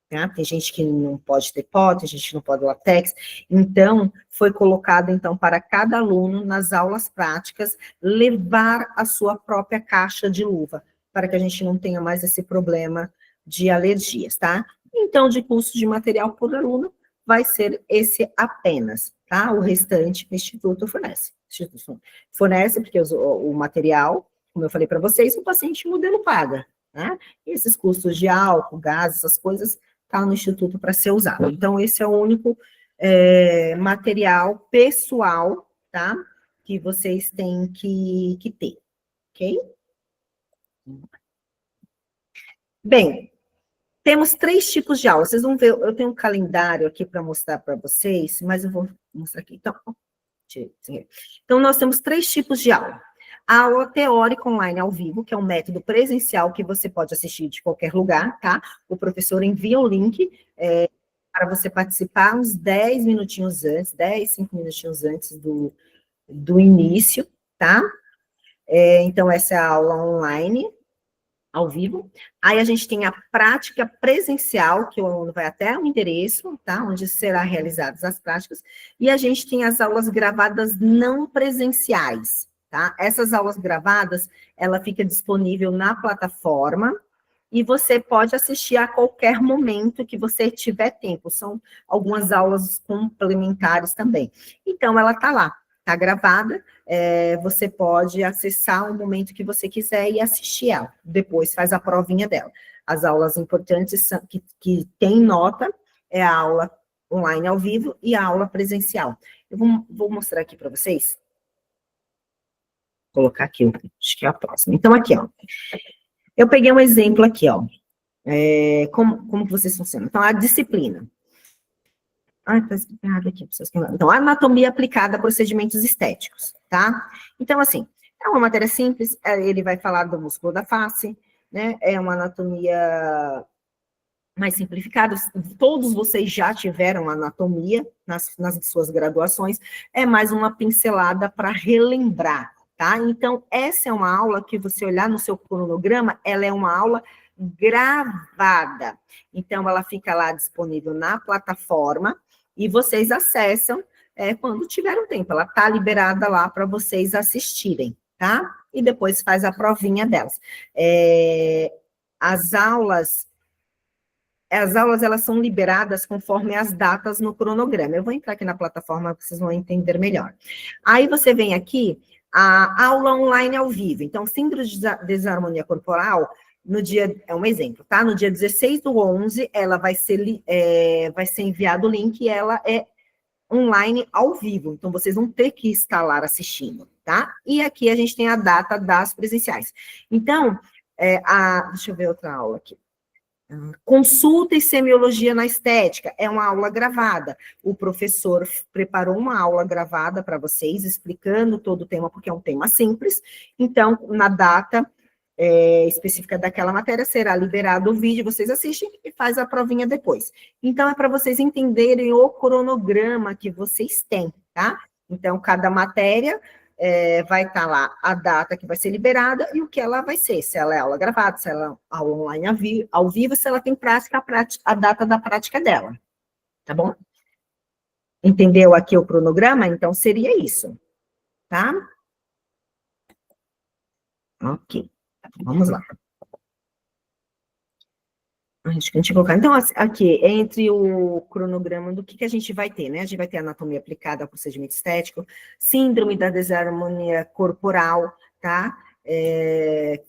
tá? Tem gente que não pode ter pó, tem gente que não pode látex, então foi colocado, então, para cada aluno, nas aulas práticas, levar a sua própria caixa de luva, para que a gente não tenha mais esse problema de alergias, tá? Então, de custo de material por aluno, vai ser esse apenas, tá? O restante, o Instituto fornece. O Instituto fornece, porque o material, como eu falei para vocês, o paciente modelo paga, né? E esses custos de álcool, gás, essas coisas, tá no Instituto para ser usado. Então, esse é o único material pessoal, tá? Que vocês têm que ter, ok? Bem, temos 3 tipos de aulas. Vocês vão ver, eu tenho um calendário aqui para mostrar para vocês, mas eu vou mostrar aqui. Então, nós temos 3 tipos de aula. A aula teórica online ao vivo, que é um método presencial que você pode assistir de qualquer lugar, tá? O professor envia o link para você participar uns 10 minutinhos antes, 10, 5 minutinhos antes do início, tá? Então, essa é a aula online, ao vivo. Aí a gente tem a prática presencial, que o aluno vai até o endereço, tá? Onde serão realizadas as práticas. E a gente tem as aulas gravadas não presenciais, tá? Essas aulas gravadas, ela fica disponível na plataforma e você pode assistir a qualquer momento que você tiver tempo. São algumas aulas complementares também. Então, ela tá lá, tá gravada, você pode acessar o momento que você quiser e assistir ela. Depois faz a provinha dela. As aulas importantes que tem nota é a aula online ao vivo e a aula presencial. Eu vou mostrar aqui para vocês. Vou colocar aqui, acho que é a próxima. Então, aqui, ó. Eu peguei um exemplo aqui, ó. Como que vocês funcionam? Então, a disciplina. Tá escrito errado aqui. Então, anatomia aplicada a procedimentos estéticos, tá? Então, assim, é uma matéria simples, ele vai falar do músculo da face, né? É uma anatomia mais simplificada. Todos vocês já tiveram anatomia nas suas graduações, é mais uma pincelada para relembrar, tá? Então, essa é uma aula que você olhar no seu cronograma, ela é uma aula gravada. Então, ela fica lá disponível na plataforma e vocês acessam quando tiver um tempo. Ela está liberada lá para vocês assistirem, tá? E depois faz a provinha delas. As aulas as aulas, elas são liberadas conforme as datas no cronograma. Eu vou entrar aqui na plataforma, vocês vão entender melhor. Aí você vem aqui, a aula online ao vivo. Então, síndrome de desarmonia corporal, no dia, é um exemplo, tá? No dia 16/11, ela vai ser enviado o link e ela é online ao vivo. Então, vocês vão ter que estar lá assistindo, tá? E aqui a gente tem a data das presenciais. Então, deixa eu ver outra aula aqui. Consulta e semiologia na estética, é uma aula gravada. O professor preparou uma aula gravada para vocês, explicando todo o tema, porque é um tema simples. Então, na data específica daquela matéria, será liberado o vídeo, vocês assistem e faz a provinha depois. Então, é para vocês entenderem o cronograma que vocês têm, tá? Então, cada matéria vai estar lá a data que vai ser liberada e o que ela vai ser, se ela é aula gravada, se ela é aula online ao vivo, se ela tem prática, a data da prática dela, tá bom? Entendeu aqui o cronograma? Então, seria isso, tá? Ok, vamos lá. A gente colocar. Então, aqui, entre o cronograma do que a gente vai ter, né? A gente vai ter anatomia aplicada ao procedimento estético, síndrome da desarmonia corporal, tá?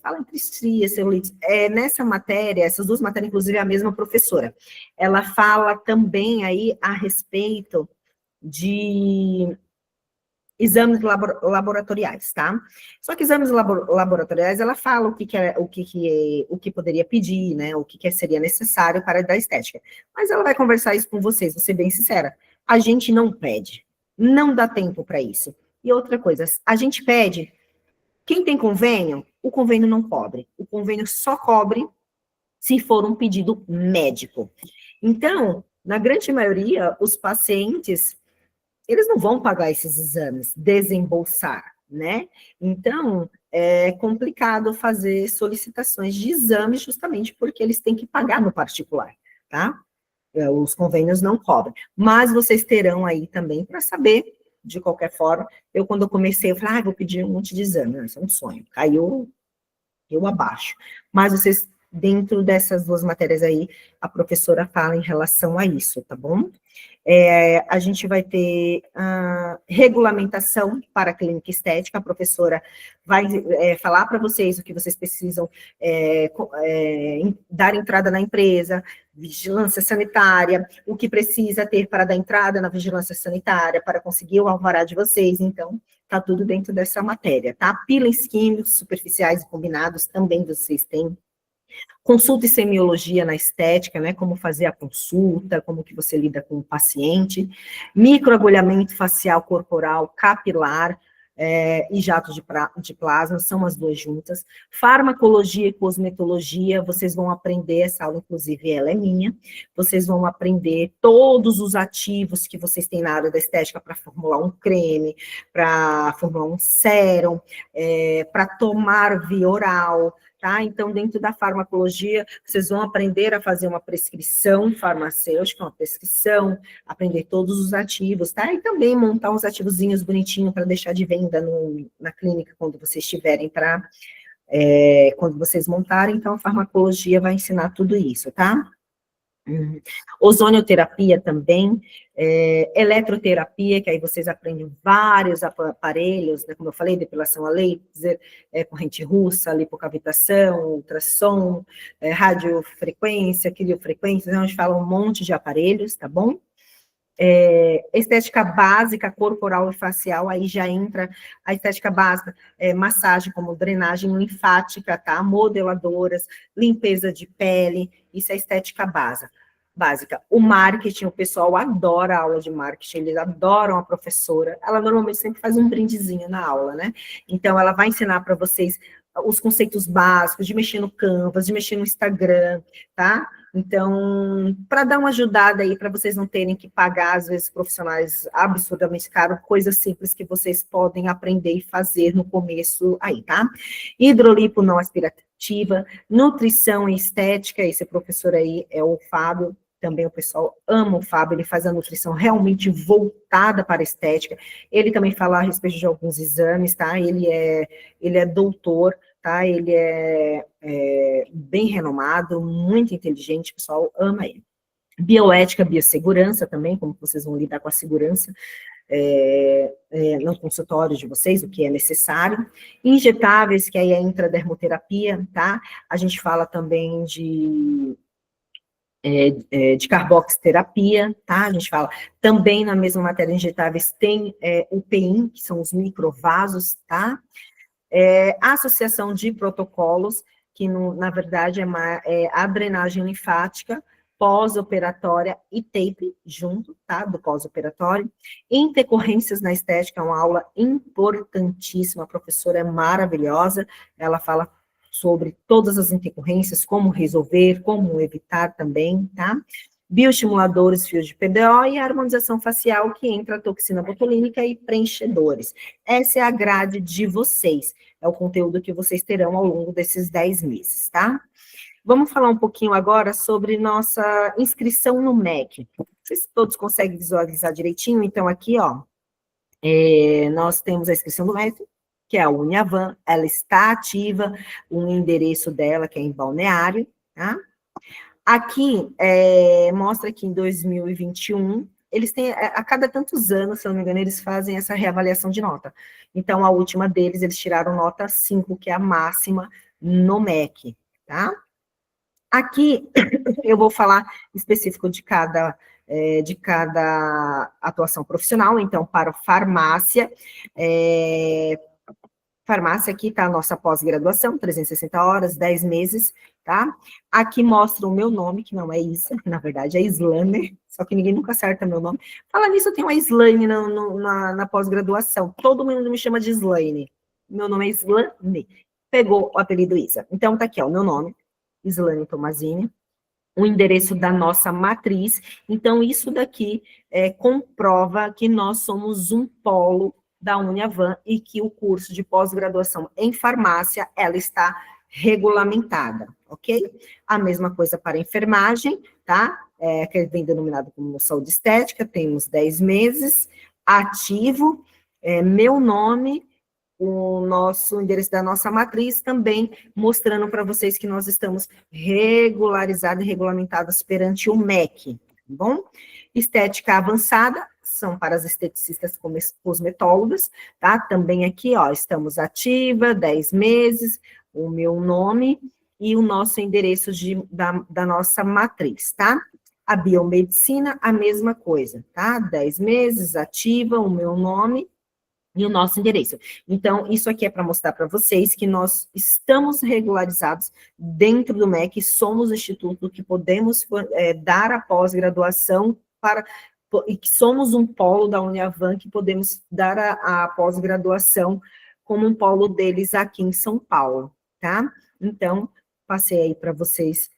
Fala entre estrias, celulite. Nessa matéria, essas duas matérias, inclusive, é a mesma professora. Ela fala também aí a respeito de exames laboratoriais, tá? Só que exames laboratoriais, ela fala o que poderia pedir, né? O que seria necessário para dar estética. Mas ela vai conversar isso com vocês, vou ser bem sincera. A gente não pede, não dá tempo para isso. E outra coisa, a gente pede, quem tem convênio, o convênio não cobre. O convênio só cobre se for um pedido médico. Então, na grande maioria, os pacientes, eles não vão pagar esses exames, desembolsar, né? Então, é complicado fazer solicitações de exames justamente porque eles têm que pagar no particular, tá? Os convênios não cobram. Mas vocês terão aí também para saber, de qualquer forma. Quando eu comecei, eu falei, vou pedir um monte de exame. Isso é um sonho. Caiu eu abaixo. Mas vocês, dentro dessas duas matérias aí, a professora fala em relação a isso, tá bom? A gente vai ter regulamentação para a clínica estética, a professora vai falar para vocês o que vocês precisam dar entrada na empresa, vigilância sanitária, o que precisa ter para dar entrada na vigilância sanitária, para conseguir o alvará de vocês, então, tá tudo dentro dessa matéria, tá? Peelings químicos, superficiais e combinados, também vocês têm. Consulta e semiologia na estética, né, como fazer a consulta, como que você lida com o paciente, microagulhamento facial corporal capilar, e jato de plasma, são as duas juntas, farmacologia e cosmetologia, vocês vão aprender, essa aula, inclusive, ela é minha, vocês vão aprender todos os ativos que vocês têm na área da estética para formular um creme, para formular um sérum, para tomar via oral, tá? Então, dentro da farmacologia, vocês vão aprender a fazer uma prescrição farmacêutica, uma prescrição, aprender todos os ativos, tá? E também montar uns ativozinhos bonitinhos para deixar de venda na clínica, quando vocês tiverem quando vocês montarem. Então, a farmacologia vai ensinar tudo isso, tá? Ozonioterapia também, eletroterapia, que aí vocês aprendem vários aparelhos, né, como eu falei, depilação a laser, corrente russa, lipocavitação, ultrassom, radiofrequência, criofrequência, então a gente fala um monte de aparelhos, tá bom? Estética básica, corporal e facial, aí já entra a estética básica, massagem como drenagem linfática, tá? Modeladoras, limpeza de pele, isso é estética básica. O marketing, o pessoal adora a aula de marketing, eles adoram a professora, ela normalmente sempre faz um brindezinho na aula, né? Então, ela vai ensinar para vocês os conceitos básicos de mexer no Canvas, de mexer no Instagram, tá? Então, para dar uma ajudada aí, para vocês não terem que pagar, às vezes, profissionais absurdamente caros, coisas simples que vocês podem aprender e fazer no começo aí, tá? Hidrolipo não aspirativa, nutrição e estética, esse professor aí é o Fábio, também o pessoal ama o Fábio, ele faz a nutrição realmente voltada para a estética, ele também fala a respeito de alguns exames, tá? Ele é doutor, tá? Ele é bem renomado, muito inteligente, o pessoal ama ele. Bioética, biossegurança também, como vocês vão lidar com a segurança no consultório de vocês, o que é necessário. Injetáveis, que aí é a intradermoterapia, tá? A gente fala também de carboxiterapia, tá? A gente fala também na mesma matéria injetáveis tem o PIN, que são os microvasos, tá? A associação de protocolos, que na verdade é a drenagem linfática pós-operatória e tape junto, tá? Do pós-operatório. Intercorrências na estética é uma aula importantíssima, a professora é maravilhosa, ela fala sobre todas as intercorrências, como resolver, como evitar também, tá? Bioestimuladores, fios de PDO e a harmonização facial, que entra a toxina botulínica e preenchedores. Essa é a grade de vocês, é o conteúdo que vocês terão ao longo desses 10 meses, tá? Vamos falar um pouquinho agora sobre nossa inscrição no MEC. Vocês todos conseguem visualizar direitinho? Então, aqui, ó, nós temos a inscrição do MEC, que é a Uniavan, ela está ativa, o endereço dela, que é em Balneário, tá? Aqui, mostra que em 2021, eles têm, a cada tantos anos, se eu não me engano, eles fazem essa reavaliação de nota. Então, a última deles, eles tiraram nota 5, que é a máxima no MEC, tá? Aqui, eu vou falar específico de cada atuação profissional. Então, para farmácia, farmácia aqui está a nossa pós-graduação, 360 horas, 10 meses, tá? Aqui mostra o meu nome, que não é Isa, na verdade é Islane, só que ninguém nunca acerta meu nome. Fala nisso, eu tenho uma Islane na pós-graduação, todo mundo me chama de Islane. Meu nome é Islane, pegou o apelido Isa. Então, tá aqui, ó, o meu nome, Islane Tomazini, o endereço da nossa matriz. Então, isso daqui comprova que nós somos um polo da Uniavan e que o curso de pós-graduação em farmácia, ela está regulamentada, ok? A mesma coisa para enfermagem, tá? Que vem denominado como saúde estética, temos 10 meses, ativo, meu nome, o nosso endereço da nossa matriz, também mostrando para vocês que nós estamos regularizados e regulamentados perante o MEC, tá bom? Estética avançada, são para as esteticistas cosmetólogas, tá? Também aqui, ó, estamos ativa, 10 meses, o meu nome e o nosso endereço da nossa matriz, tá? A biomedicina, a mesma coisa, tá? 10 meses, ativa, o meu nome e o nosso endereço. Então, isso aqui é para mostrar para vocês que nós estamos regularizados dentro do MEC, somos o instituto que podemos dar a pós-graduação e que somos um polo da Uniavan que podemos dar a pós-graduação como um polo deles aqui em São Paulo, tá? Então, passei aí para vocês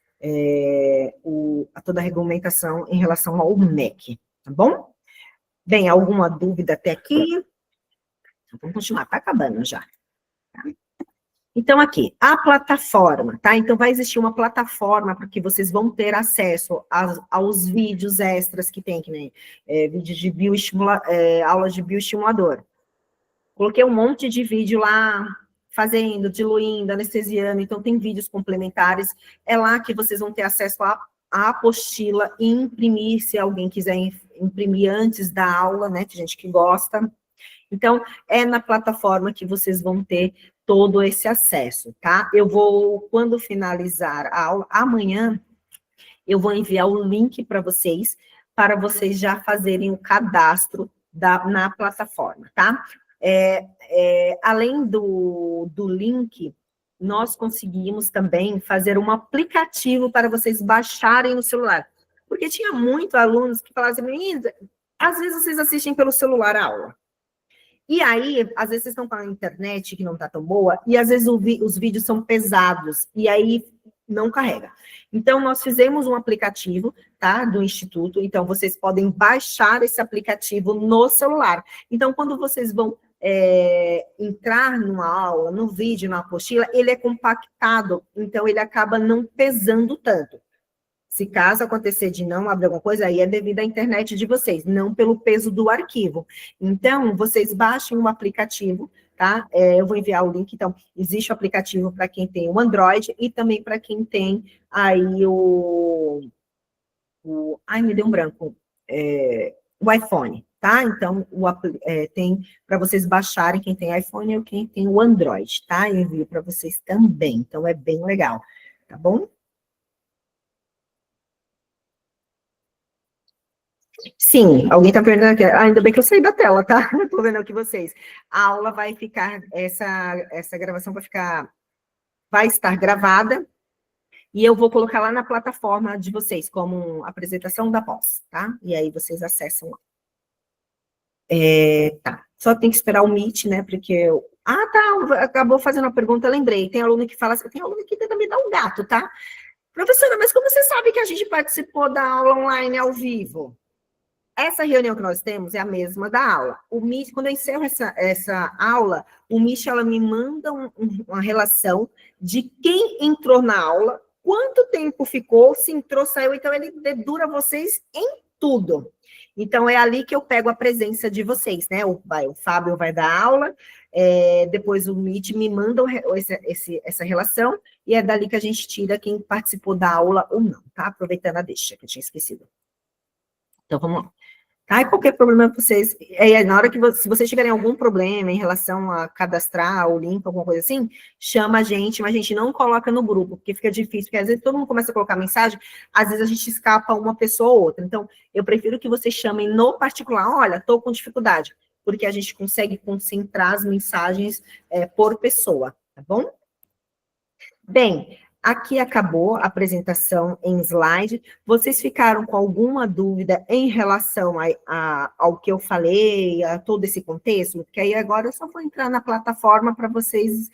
toda a regulamentação em relação ao MEC, tá bom? Bem, alguma dúvida até aqui? Vamos continuar, tá acabando já. Tá? Então, aqui, a plataforma, tá? Então, vai existir uma plataforma para que vocês vão ter acesso aos vídeos extras que tem, que nem vídeos de aulas de bioestimulador. Coloquei um monte de vídeo lá, fazendo, diluindo, anestesiando, então tem vídeos complementares. É lá que vocês vão ter acesso à apostila e imprimir, se alguém quiser imprimir antes da aula, né? Tem gente que gosta. Então, é na plataforma que vocês vão ter todo esse acesso, tá? Eu vou, quando finalizar a aula, amanhã, eu vou enviar o link para vocês já fazerem o cadastro na plataforma, tá? Além do link, nós conseguimos também fazer um aplicativo para vocês baixarem no celular. Porque tinha muitos alunos que falavam assim, às vezes vocês assistem pelo celular a aula. E aí, às vezes, vocês estão com a internet que não está tão boa, e às vezes os vídeos são pesados, e aí não carrega. Então, nós fizemos um aplicativo, tá, do Instituto, então vocês podem baixar esse aplicativo no celular. Então, quando vocês vão entrar numa aula, no vídeo, na apostila, ele é compactado, então ele acaba não pesando tanto. Se caso acontecer de não abrir alguma coisa, aí é devido à internet de vocês, não pelo peso do arquivo. Então, vocês baixem um aplicativo, tá? Eu vou enviar o link, então, existe o aplicativo para quem tem o Android e também para quem tem aí ai, me deu um branco, o iPhone, tá? Então, tem para vocês baixarem, quem tem iPhone ou quem tem o Android, tá? Eu envio para vocês também, então é bem legal, tá bom? Sim, alguém está perguntando aqui. Ainda bem que eu saí da tela, tá? Estou vendo aqui vocês. A aula vai ficar, essa gravação vai estar gravada, e eu vou colocar lá na plataforma de vocês, como apresentação da pós, tá? E aí vocês acessam lá. Tá. Só tem que esperar o Meet, né? Porque tá, acabou fazendo a pergunta, lembrei. Tem aluno que fala assim, tem aluno que tenta me dar um gato, tá? Professora, mas como você sabe que a gente participou da aula online ao vivo? Essa reunião que nós temos é a mesma da aula. O Meet, quando eu encerro essa aula, o Meet, ela me manda uma relação de quem entrou na aula, quanto tempo ficou, se entrou, saiu, então ele dedura vocês em tudo. Então, é ali que eu pego a presença de vocês, né? O Fábio vai dar aula, depois o Meet me manda essa relação, e é dali que a gente tira quem participou da aula ou não, tá? Aproveitando a deixa, que eu tinha esquecido. Então, vamos lá. Tá? E qualquer problema que vocês... na hora que se vocês tiverem algum problema em relação a cadastrar o link, alguma coisa assim, chama a gente, mas a gente não coloca no grupo, porque fica difícil, porque às vezes todo mundo começa a colocar mensagem, às vezes a gente escapa uma pessoa ou outra. Então, eu prefiro que vocês chamem no particular, olha, estou com dificuldade, porque a gente consegue concentrar as mensagens por pessoa, tá bom? Bem, aqui acabou a apresentação em slide. Vocês ficaram com alguma dúvida em relação ao que eu falei, a todo esse contexto? Porque aí agora eu só vou entrar na plataforma para vocês,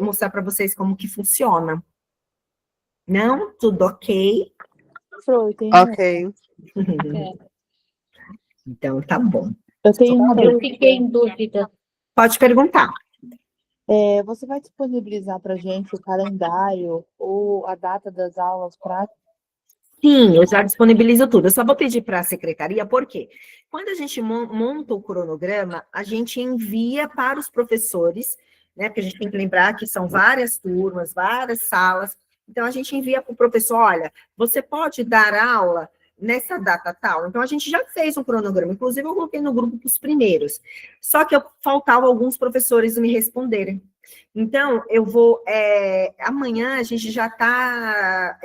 mostrar para vocês como que funciona. Não? Tudo ok? Ok. Então, tá bom. Eu tenho uma Eu dúvida. fiquei em dúvida. Pode perguntar. Você vai disponibilizar para a gente o calendário ou a data das aulas práticas? Sim, eu já disponibilizo tudo. Eu só vou pedir para a secretaria, por quê? Quando a gente monta o cronograma, a gente envia para os professores, né? Porque a gente tem que lembrar que são várias turmas, várias salas. Então, a gente envia para o professor, olha, você pode dar aula nessa data tal? Então, a gente já fez um cronograma. Inclusive, eu coloquei no grupo para os primeiros. Só que faltava alguns professores me responderem. Então, eu vou... amanhã a gente já está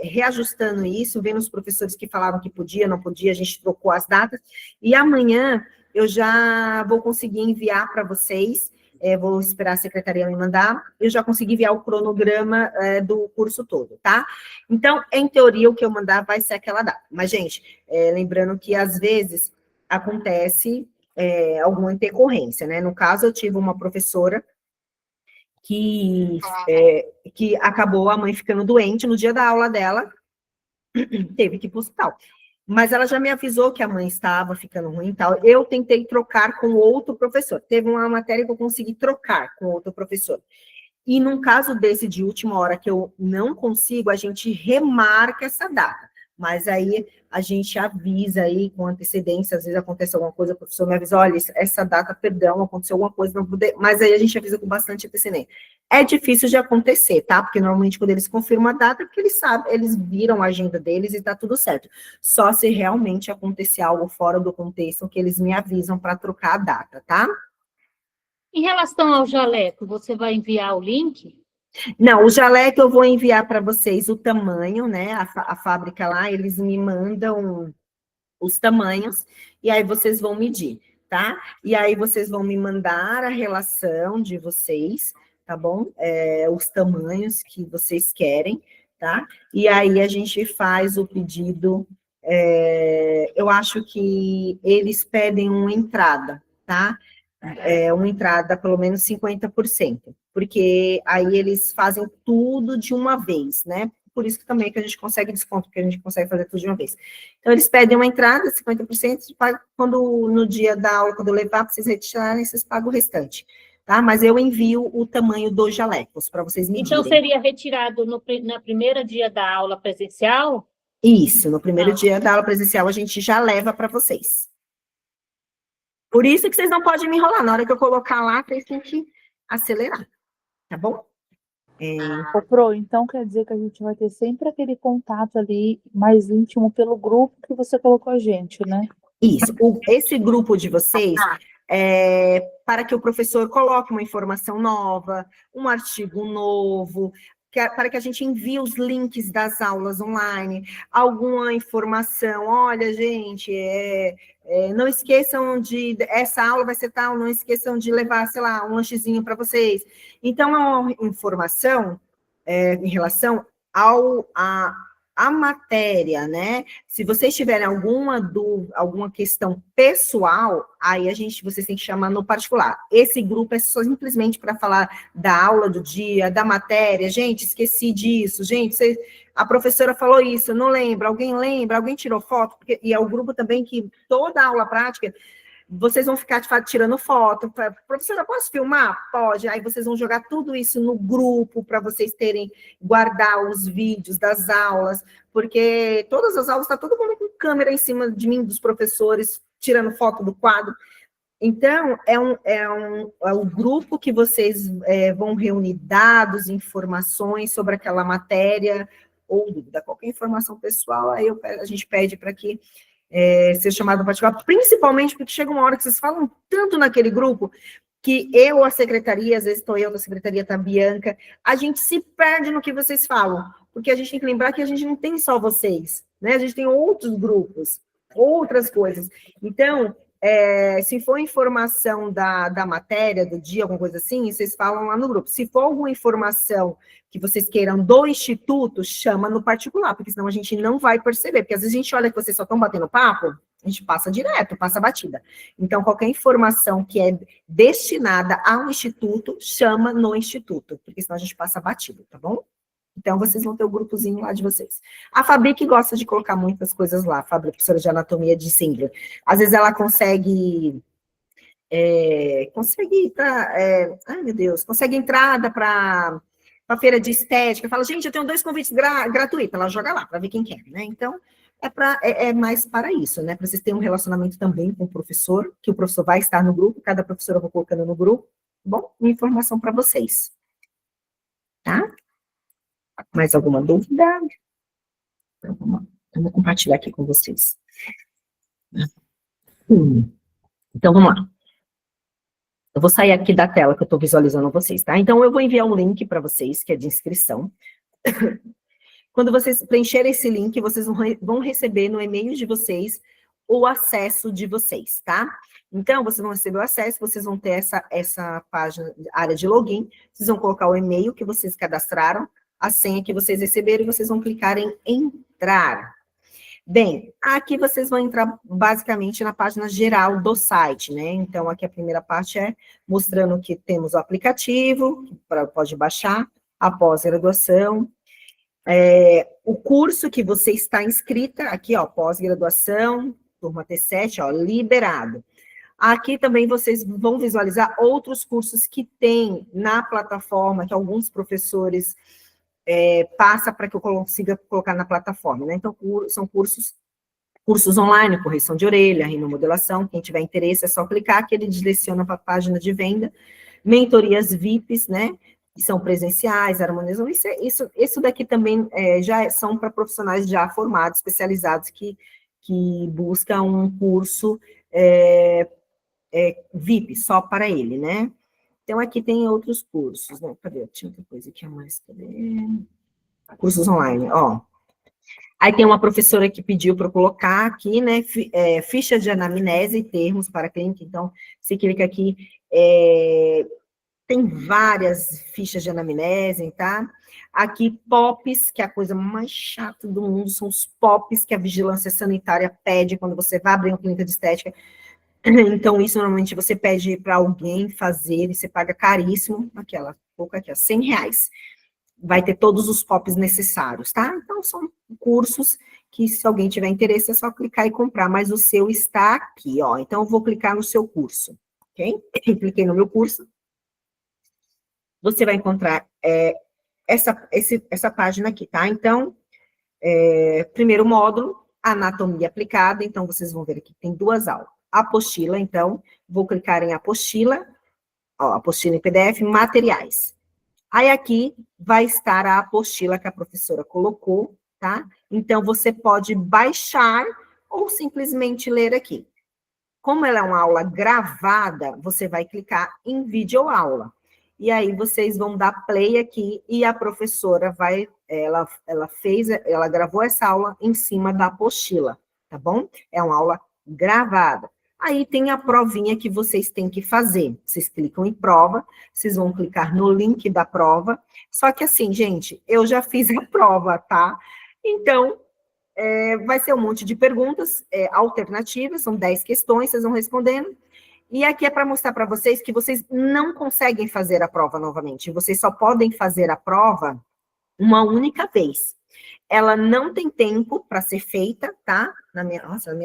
reajustando isso, vendo os professores que falavam que podia, não podia, a gente trocou as datas, e amanhã eu já vou conseguir enviar para vocês, vou esperar a secretaria me mandar, eu já consegui enviar o cronograma do curso todo, tá? Então, em teoria, o que eu mandar vai ser aquela data. Mas, gente, lembrando que às vezes acontece alguma intercorrência, né? No caso, eu tive uma professora que acabou a mãe ficando doente no dia da aula dela, teve que ir para o hospital. Mas ela já me avisou que a mãe estava ficando ruim e tal. Eu tentei trocar com outro professor. Teve uma matéria que eu consegui trocar com outro professor. E num caso desse de última hora que eu não consigo, a gente remarca essa data. Mas aí a gente avisa aí com antecedência, às vezes acontece alguma coisa, o professor me avisa, olha, essa data, perdão, aconteceu alguma coisa, não pude, mas aí a gente avisa com bastante antecedência. É difícil de acontecer, tá? Porque normalmente quando eles confirmam a data, é porque eles sabem, eles viram a agenda deles e tá tudo certo. Só se realmente acontecer algo fora do contexto, que eles me avisam para trocar a data, tá? Em relação ao jaleco, você vai enviar o link? Não, o jaleco eu vou enviar para vocês o tamanho, né? A fábrica lá, eles me mandam os tamanhos, e aí vocês vão medir, tá? E aí vocês vão me mandar a relação de vocês, tá bom? Os tamanhos que vocês querem, tá? E aí a gente faz o pedido, eu acho que eles pedem uma entrada, tá? Uma entrada pelo menos 50%, porque aí eles fazem tudo de uma vez, né? Por isso que também que a gente consegue desconto, porque a gente consegue fazer tudo de uma vez. Então, eles pedem uma entrada, 50%, quando no dia da aula, quando eu levar para vocês retirarem, vocês pagam o restante, tá? Mas eu envio o tamanho dos jalecos, para vocês medirem. Então, seria retirado no primeiro dia da aula presencial? Isso, no primeiro dia da aula presencial, a gente já leva para vocês. Por isso que vocês não podem me enrolar. Na hora que eu colocar lá, vocês têm que acelerar, tá bom? Ô, Pro, então quer dizer que a gente vai ter sempre aquele contato ali mais íntimo pelo grupo que você colocou a gente, né? Isso. Esse grupo de vocês é para que o professor coloque uma informação nova, um artigo novo, para que a gente envie os links das aulas online, alguma informação. Olha, gente, não esqueçam essa aula vai ser tal, não esqueçam de levar, sei lá, um lanchezinho para vocês. Então, é uma informação em relação à matéria, né? Se vocês tiverem alguma dúvida, alguma questão pessoal, aí vocês têm que chamar no particular. Esse grupo é só simplesmente para falar da aula do dia, da matéria. Gente, esqueci disso. Gente, a professora falou isso, não lembro. Alguém lembra? Alguém tirou foto? E é o grupo também que toda aula prática vocês vão ficar tirando foto. Professora, posso filmar? Pode. Aí vocês vão jogar tudo isso no grupo para vocês guardar os vídeos das aulas, porque todas as aulas está todo mundo com câmera em cima de mim, dos professores, tirando foto do quadro. Então, é o grupo que vocês vão reunir dados, informações sobre aquela matéria, ou dúvida, qualquer informação pessoal, aí a gente pede para que ser chamado para participar, principalmente porque chega uma hora que vocês falam tanto naquele grupo, que eu, a secretaria, às vezes estou eu da secretaria, tá a Bianca, a gente se perde no que vocês falam, porque a gente tem que lembrar que a gente não tem só vocês, né? A gente tem outros grupos, outras coisas. Então, se for informação da matéria, do dia, alguma coisa assim, vocês falam lá no grupo. Se for alguma informação que vocês queiram do instituto, chama no particular, porque senão a gente não vai perceber, porque às vezes a gente olha que vocês só estão batendo papo, a gente passa direto, passa batida. Então, qualquer informação que é destinada ao instituto, chama no instituto, porque senão a gente passa batido, tá bom? Então, vocês vão ter o grupozinho lá de vocês. A Fabi que gosta de colocar muitas coisas lá, a Fabi, professora de anatomia de síndrome. Às vezes ela consegue ai meu Deus, consegue entrada para feira de estética, fala, gente, eu tenho 2 convites gratuitos, ela joga lá para ver quem quer, né? Então, é mais para isso, né? Para vocês terem um relacionamento também com o professor, que o professor vai estar no grupo, cada professor eu vou colocando no grupo, bom? Uma informação para vocês, tá? Mais alguma dúvida? Então, eu vou compartilhar aqui com vocês. Então, vamos lá. Eu vou sair aqui da tela que eu estou visualizando vocês, tá? Então, eu vou enviar um link para vocês, que é de inscrição. Quando vocês preencherem esse link, vocês vão receber no e-mail de vocês o acesso de vocês, tá? Então, vocês vão receber o acesso, vocês vão ter essa página, área de login, vocês vão colocar o e-mail que vocês cadastraram, a senha que vocês receberam, e vocês vão clicar em entrar. Bem, aqui vocês vão entrar basicamente na página geral do site, né? Então, aqui a primeira parte é mostrando que temos o aplicativo, que pode baixar, a pós-graduação, o curso que você está inscrita, aqui, ó, pós-graduação, turma T7, ó, liberado. Aqui também vocês vão visualizar outros cursos que tem na plataforma, que alguns professores passa para que eu consiga colocar na plataforma, né? Então, são cursos online, correção de orelha, rinomodelação, quem tiver interesse é só clicar, que ele direciona para a página de venda, mentorias VIPs, né? Que são presenciais, harmonização, isso daqui também já são para profissionais já formados, especializados, que buscam um curso VIP, só para ele, né? Então, aqui tem outros cursos, né? Cadê? Tinha outra coisa aqui a mais, cadê? Cursos online, ó. Aí tem uma professora que pediu para eu colocar aqui, né? Ficha de anamnese e termos para clínica. Então, você clica aqui, tem várias fichas de anamnese, tá? Aqui, POPs, que é a coisa mais chata do mundo, são os POPs que a vigilância sanitária pede quando você vai abrir uma clínica de estética. Então, isso normalmente você pede para alguém fazer, e você paga caríssimo, aquela pouca aqui, ó, R$100. Vai ter todos os POPs necessários, tá? Então, são cursos que, se alguém tiver interesse, é só clicar e comprar, mas o seu está aqui, ó. Então, eu vou clicar no seu curso, ok? Cliquei no meu curso. Você vai encontrar essa página aqui, tá? Então, primeiro módulo, anatomia aplicada. Então, vocês vão ver aqui que tem 2 aulas. apostila, então, vou clicar em apostila, ó, apostila em PDF, materiais. Aí aqui vai estar a apostila que a professora colocou, tá? Então, você pode baixar ou simplesmente ler aqui. Como ela é uma aula gravada, você vai clicar em videoaula. E aí vocês vão dar play aqui e a professora ela gravou essa aula em cima da apostila, tá bom? É uma aula gravada. Aí tem a provinha que vocês têm que fazer. Vocês clicam em prova, vocês vão clicar no link da prova. Só que assim, gente, eu já fiz a prova, tá? Então, vai ser um monte de perguntas alternativas, são 10 questões, vocês vão respondendo. E aqui é para mostrar para vocês que vocês não conseguem fazer a prova novamente. Vocês só podem fazer a prova uma única vez. Ela não tem tempo para ser feita, tá? Na minha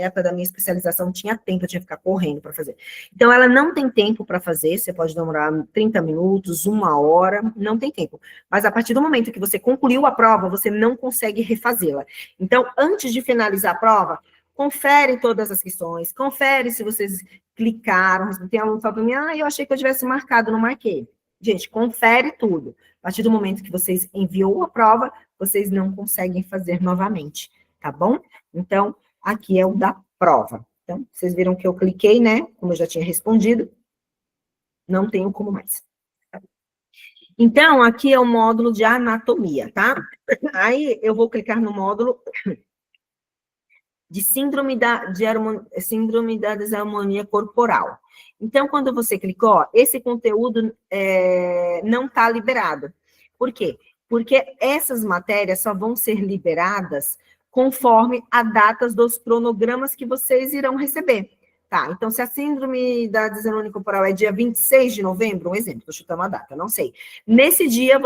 época da minha especialização tinha tempo, eu tinha que ficar correndo para fazer. Então, ela não tem tempo para fazer, você pode demorar 30 minutos, 1 hora, não tem tempo. Mas a partir do momento que você concluiu a prova, você não consegue refazê-la. Então, antes de finalizar a prova, confere todas as questões, confere se vocês clicaram, tem aluno que fala para mim, eu achei que eu tivesse marcado, não marquei. Gente, confere tudo. A partir do momento que vocês enviou a prova, vocês não conseguem fazer novamente, tá bom? Então, aqui é o da prova. Então, vocês viram que eu cliquei, né? Como eu já tinha respondido, não tenho como mais. Então, aqui é o módulo de anatomia, tá? Aí, eu vou clicar no módulo de síndrome da desarmonia corporal. Então, quando você clicou, esse conteúdo não está liberado. Por quê? Porque essas matérias só vão ser liberadas conforme as datas dos cronogramas que vocês irão receber. Tá, então, se a síndrome da desarmonia corporal é dia 26 de novembro, um exemplo, estou chutando a data, não sei. Nesse dia,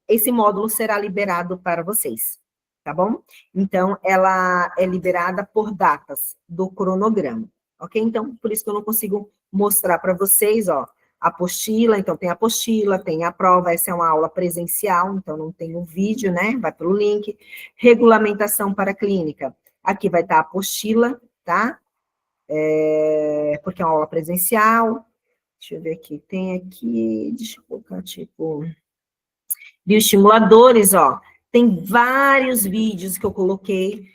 esse módulo será liberado para vocês, tá bom? Então, ela é liberada por datas do cronograma, ok? Então, por isso que eu não consigo mostrar para vocês, ó, a apostila, então tem a apostila, tem a prova, essa é uma aula presencial, então não tem o vídeo, né? Vai pelo link. Regulamentação para a clínica. Aqui vai estar a apostila, tá? Porque é uma aula presencial. Deixa eu ver aqui, tem aqui, deixa eu colocar, tipo, bioestimuladores, ó. Tem vários vídeos que eu coloquei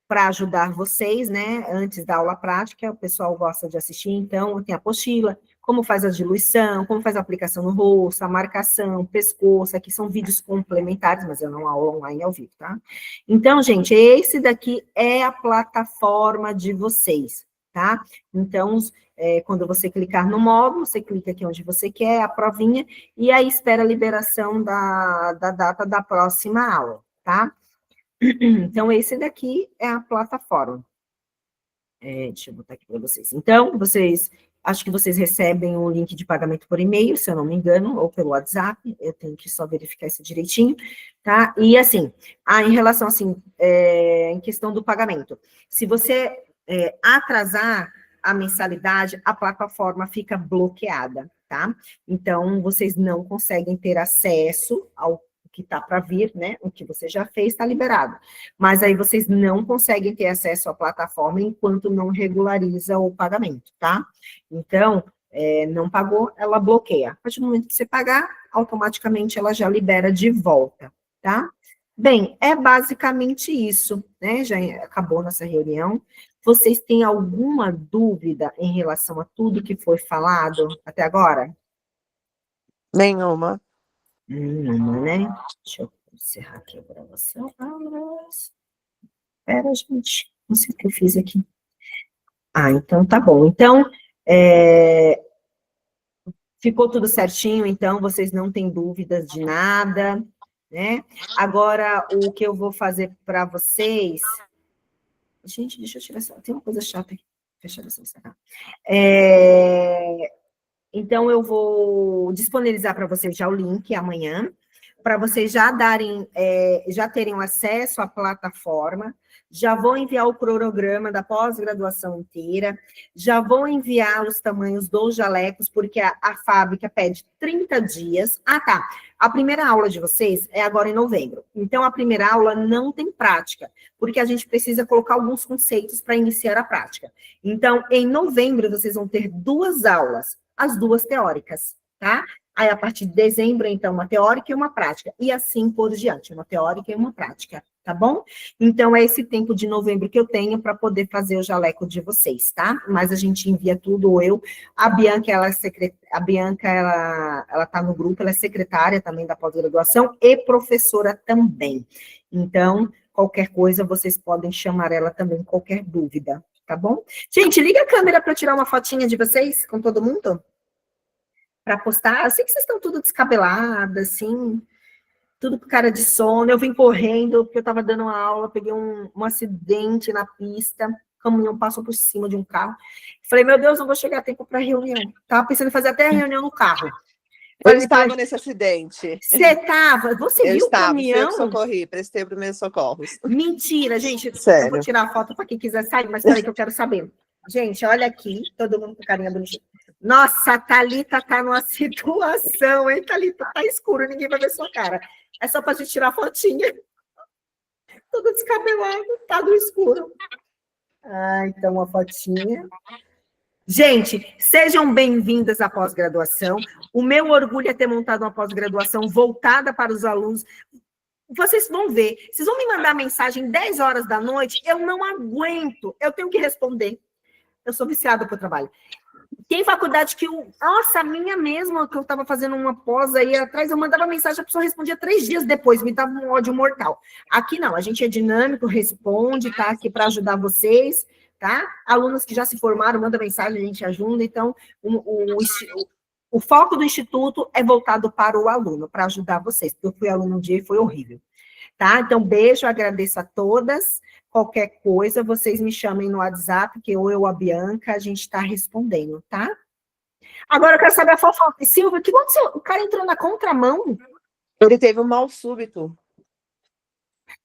para ajudar vocês, né? Antes da aula prática, o pessoal gosta de assistir, então, tem a apostila, como faz a diluição, como faz a aplicação no rosto, a marcação, pescoço, aqui são vídeos complementares, mas é uma aula online ao vivo, tá? Então, gente, esse daqui é a plataforma de vocês, tá? Então, quando você clicar no módulo, você clica aqui onde você quer, a provinha, e aí espera a liberação da data da próxima aula, tá? Então, esse daqui é a plataforma. Deixa eu botar aqui para vocês. Então, acho que vocês recebem o link de pagamento por e-mail, se eu não me engano, ou pelo WhatsApp, eu tenho que só verificar isso direitinho, tá? E assim, em relação, assim, em questão do pagamento, se você atrasar a mensalidade, a plataforma fica bloqueada, tá? Então, vocês não conseguem ter acesso ao que está para vir, né? O que você já fez está liberado. Mas aí vocês não conseguem ter acesso à plataforma enquanto não regulariza o pagamento, tá? Então, não pagou, ela bloqueia. A partir do momento que você pagar, automaticamente ela já libera de volta, tá? Bem, é basicamente isso, né? Já acabou nossa reunião. Vocês têm alguma dúvida em relação a tudo que foi falado até agora? Nenhuma. Nenhuma, né? Deixa eu encerrar aqui a gravação. Espera, gente. Não sei o que eu fiz aqui. Então tá bom. Então, ficou tudo certinho, então vocês não têm dúvidas de nada, né? Agora, o que eu vou fazer para vocês... Gente, deixa eu tirar essa... Tem uma coisa chata aqui. Fechar essa lista. Então, eu vou disponibilizar para vocês já o link amanhã. para vocês já já terem acesso à plataforma, já vou enviar o cronograma da pós-graduação inteira, já vou enviar os tamanhos dos jalecos, porque a fábrica pede 30 dias. Ah, tá. A primeira aula de vocês é agora em novembro. Então, a primeira aula não tem prática, porque a gente precisa colocar alguns conceitos para iniciar a prática. Então, em novembro, vocês vão ter 2 aulas, as 2 teóricas, tá? Aí, a partir de dezembro, então, uma teórica e uma prática. E assim por diante, uma teórica e uma prática, tá bom? Então, é esse tempo de novembro que eu tenho para poder fazer o jaleco de vocês, tá? Mas a gente envia tudo, ou eu. A Bianca, ela tá no grupo, ela é secretária também da pós-graduação e professora também. Então, qualquer coisa, vocês podem chamar ela também, qualquer dúvida, tá bom? Gente, liga a câmera para eu tirar uma fotinha de vocês com todo mundo. Para postar, eu sei que vocês estão tudo descabeladas, assim, tudo com cara de sono. Eu vim correndo, porque eu estava dando uma aula, peguei um acidente na pista, o caminhão passou por cima de um carro. Falei, meu Deus, não vou chegar a tempo para a reunião. Estava pensando em fazer até a reunião no carro. Eu estava nesse acidente. Você estava? Você Eu viu estava, o caminhão? eu socorri, prestei primeiros socorros. Mentira, gente. Sério. Eu vou tirar a foto para quem quiser sair, mas peraí que eu quero saber. Gente, olha aqui, todo mundo com carinha bonitinha. Nossa, a Thalita tá numa situação, hein, Thalita? Tá escuro, ninguém vai ver sua cara. É só pra gente tirar a fotinha. Tudo descabelado, tá no escuro. Ah, então uma fotinha. Gente, sejam bem-vindas à pós-graduação. O meu orgulho é ter montado uma pós-graduação voltada para os alunos. Vocês vão ver, vocês vão me mandar mensagem 10 horas da noite, eu não aguento, eu tenho que responder. Eu sou viciada pro trabalho. Tem faculdade que nossa, a minha mesma, que eu estava fazendo uma pós aí atrás, eu mandava mensagem, a pessoa respondia 3 dias depois, me dava um ódio mortal. Aqui não, a gente é dinâmico, responde, tá aqui para ajudar vocês, tá? Alunos que já se formaram, manda mensagem, a gente ajuda. Então, o foco do Instituto é voltado para o aluno, para ajudar vocês, porque eu fui aluno um dia e foi horrível. Tá? Então, beijo, agradeço a todas. Qualquer coisa, vocês me chamem no WhatsApp, que eu ou a Bianca, a gente está respondendo, tá? Agora eu quero saber a fofoca. Silvia, o que aconteceu? O cara entrou na contramão? Ele teve um mal súbito.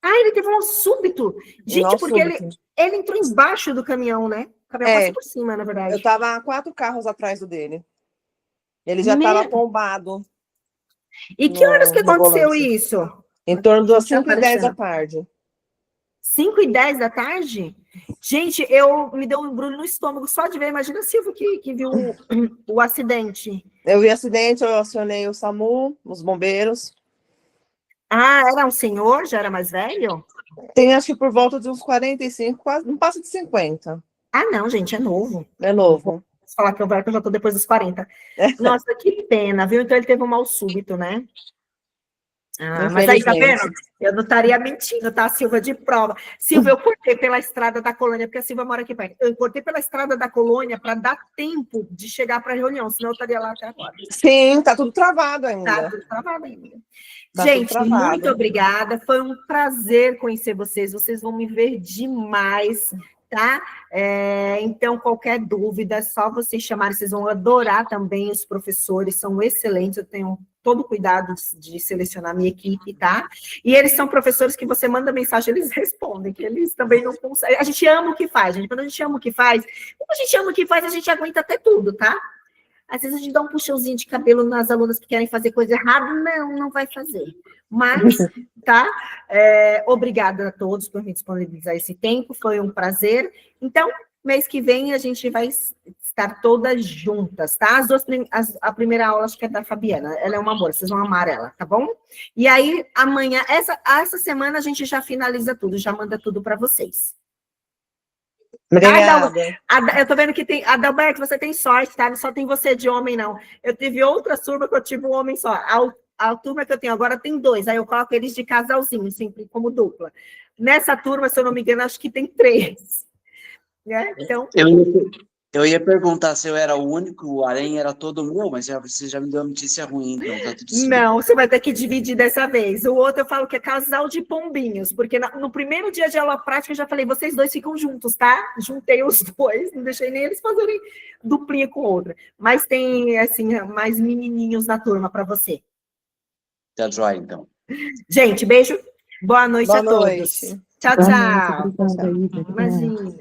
Ah, ele teve um súbito. Gente, Mal porque súbito. ele entrou embaixo do caminhão, né? O caminhão passou por cima, na verdade. Eu estava 4 carros atrás do dele. Ele já estava tombado. E que horas que aconteceu volante. isso? Em torno das Tá 5h10 da aparecendo. tarde. 5h10 da tarde? Gente, me deu um embrulho no estômago só de ver. Imagina a Silvia que viu o acidente. Eu vi acidente, eu acionei o SAMU, os bombeiros. Ah, era um senhor? Já era mais velho? Tem acho que por volta de uns 45, quase, não passa de 50. Ah, não, gente, é novo. É novo. Vou falar que eu já tô depois dos 40. Nossa, que pena, viu? Então ele teve um mal súbito, né? Ah, mas aí, tá vendo? Eu não estaria mentindo, tá, Silvia, de prova. Silvia, eu cortei pela estrada da colônia, porque a Silvia mora aqui perto. Eu cortei pela estrada da colônia para dar tempo de chegar para a reunião, senão eu estaria lá até agora. Sim, tá tudo travado ainda. Tá tudo travado ainda. Tá Gente, tudo travado. muito obrigada. Foi um prazer conhecer vocês. Vocês vão me ver demais, tá? Então, qualquer dúvida, é só vocês chamarem. Vocês vão adorar também. Os professores são excelentes. Eu tenho todo o cuidado de selecionar minha equipe, tá? E eles são professores que você manda mensagem, eles respondem, que eles também não conseguem. A gente ama o que faz, gente. Quando a gente ama o que faz, como a gente ama o que faz, a gente aguenta até tudo, tá? Às vezes a gente dá um puxãozinho de cabelo nas alunas que querem fazer coisa errada. Não vai fazer. Mas, tá? Obrigada a todos por me disponibilizar esse tempo. Foi um prazer. Então, mês que vem a gente vai estar todas juntas, tá? A primeira aula acho que é da Fabiana. Ela é um amor, vocês vão amar ela, tá bom? E aí, amanhã, essa semana a gente já finaliza tudo, já manda tudo para vocês. Obrigada. Eu tô vendo que tem... Adalberto, você tem sorte, tá? Não só tem você de homem, não. Eu tive outra turma que eu tive um homem só. A turma que eu tenho agora tem 2. Aí eu coloco eles de casalzinho, sempre como dupla. Nessa turma, se eu não me engano, acho que tem 3. Né? Então... Eu ia perguntar se eu era o único, o harém era todo meu, mas você já me deu uma notícia ruim, então tá tudo certo. Não, você vai ter que dividir dessa vez. O outro eu falo que é casal de pombinhos, porque no primeiro dia de aula prática eu já falei, vocês 2 ficam juntos, tá? Juntei os 2, não deixei nem eles fazerem duplinha com outra. Mas tem, assim, mais menininhos na turma para você. Tá joia, então. Gente, beijo. Boa noite Boa a todos. noite. Tchau, Boa tchau. noite, obrigada, Ida. Imagina.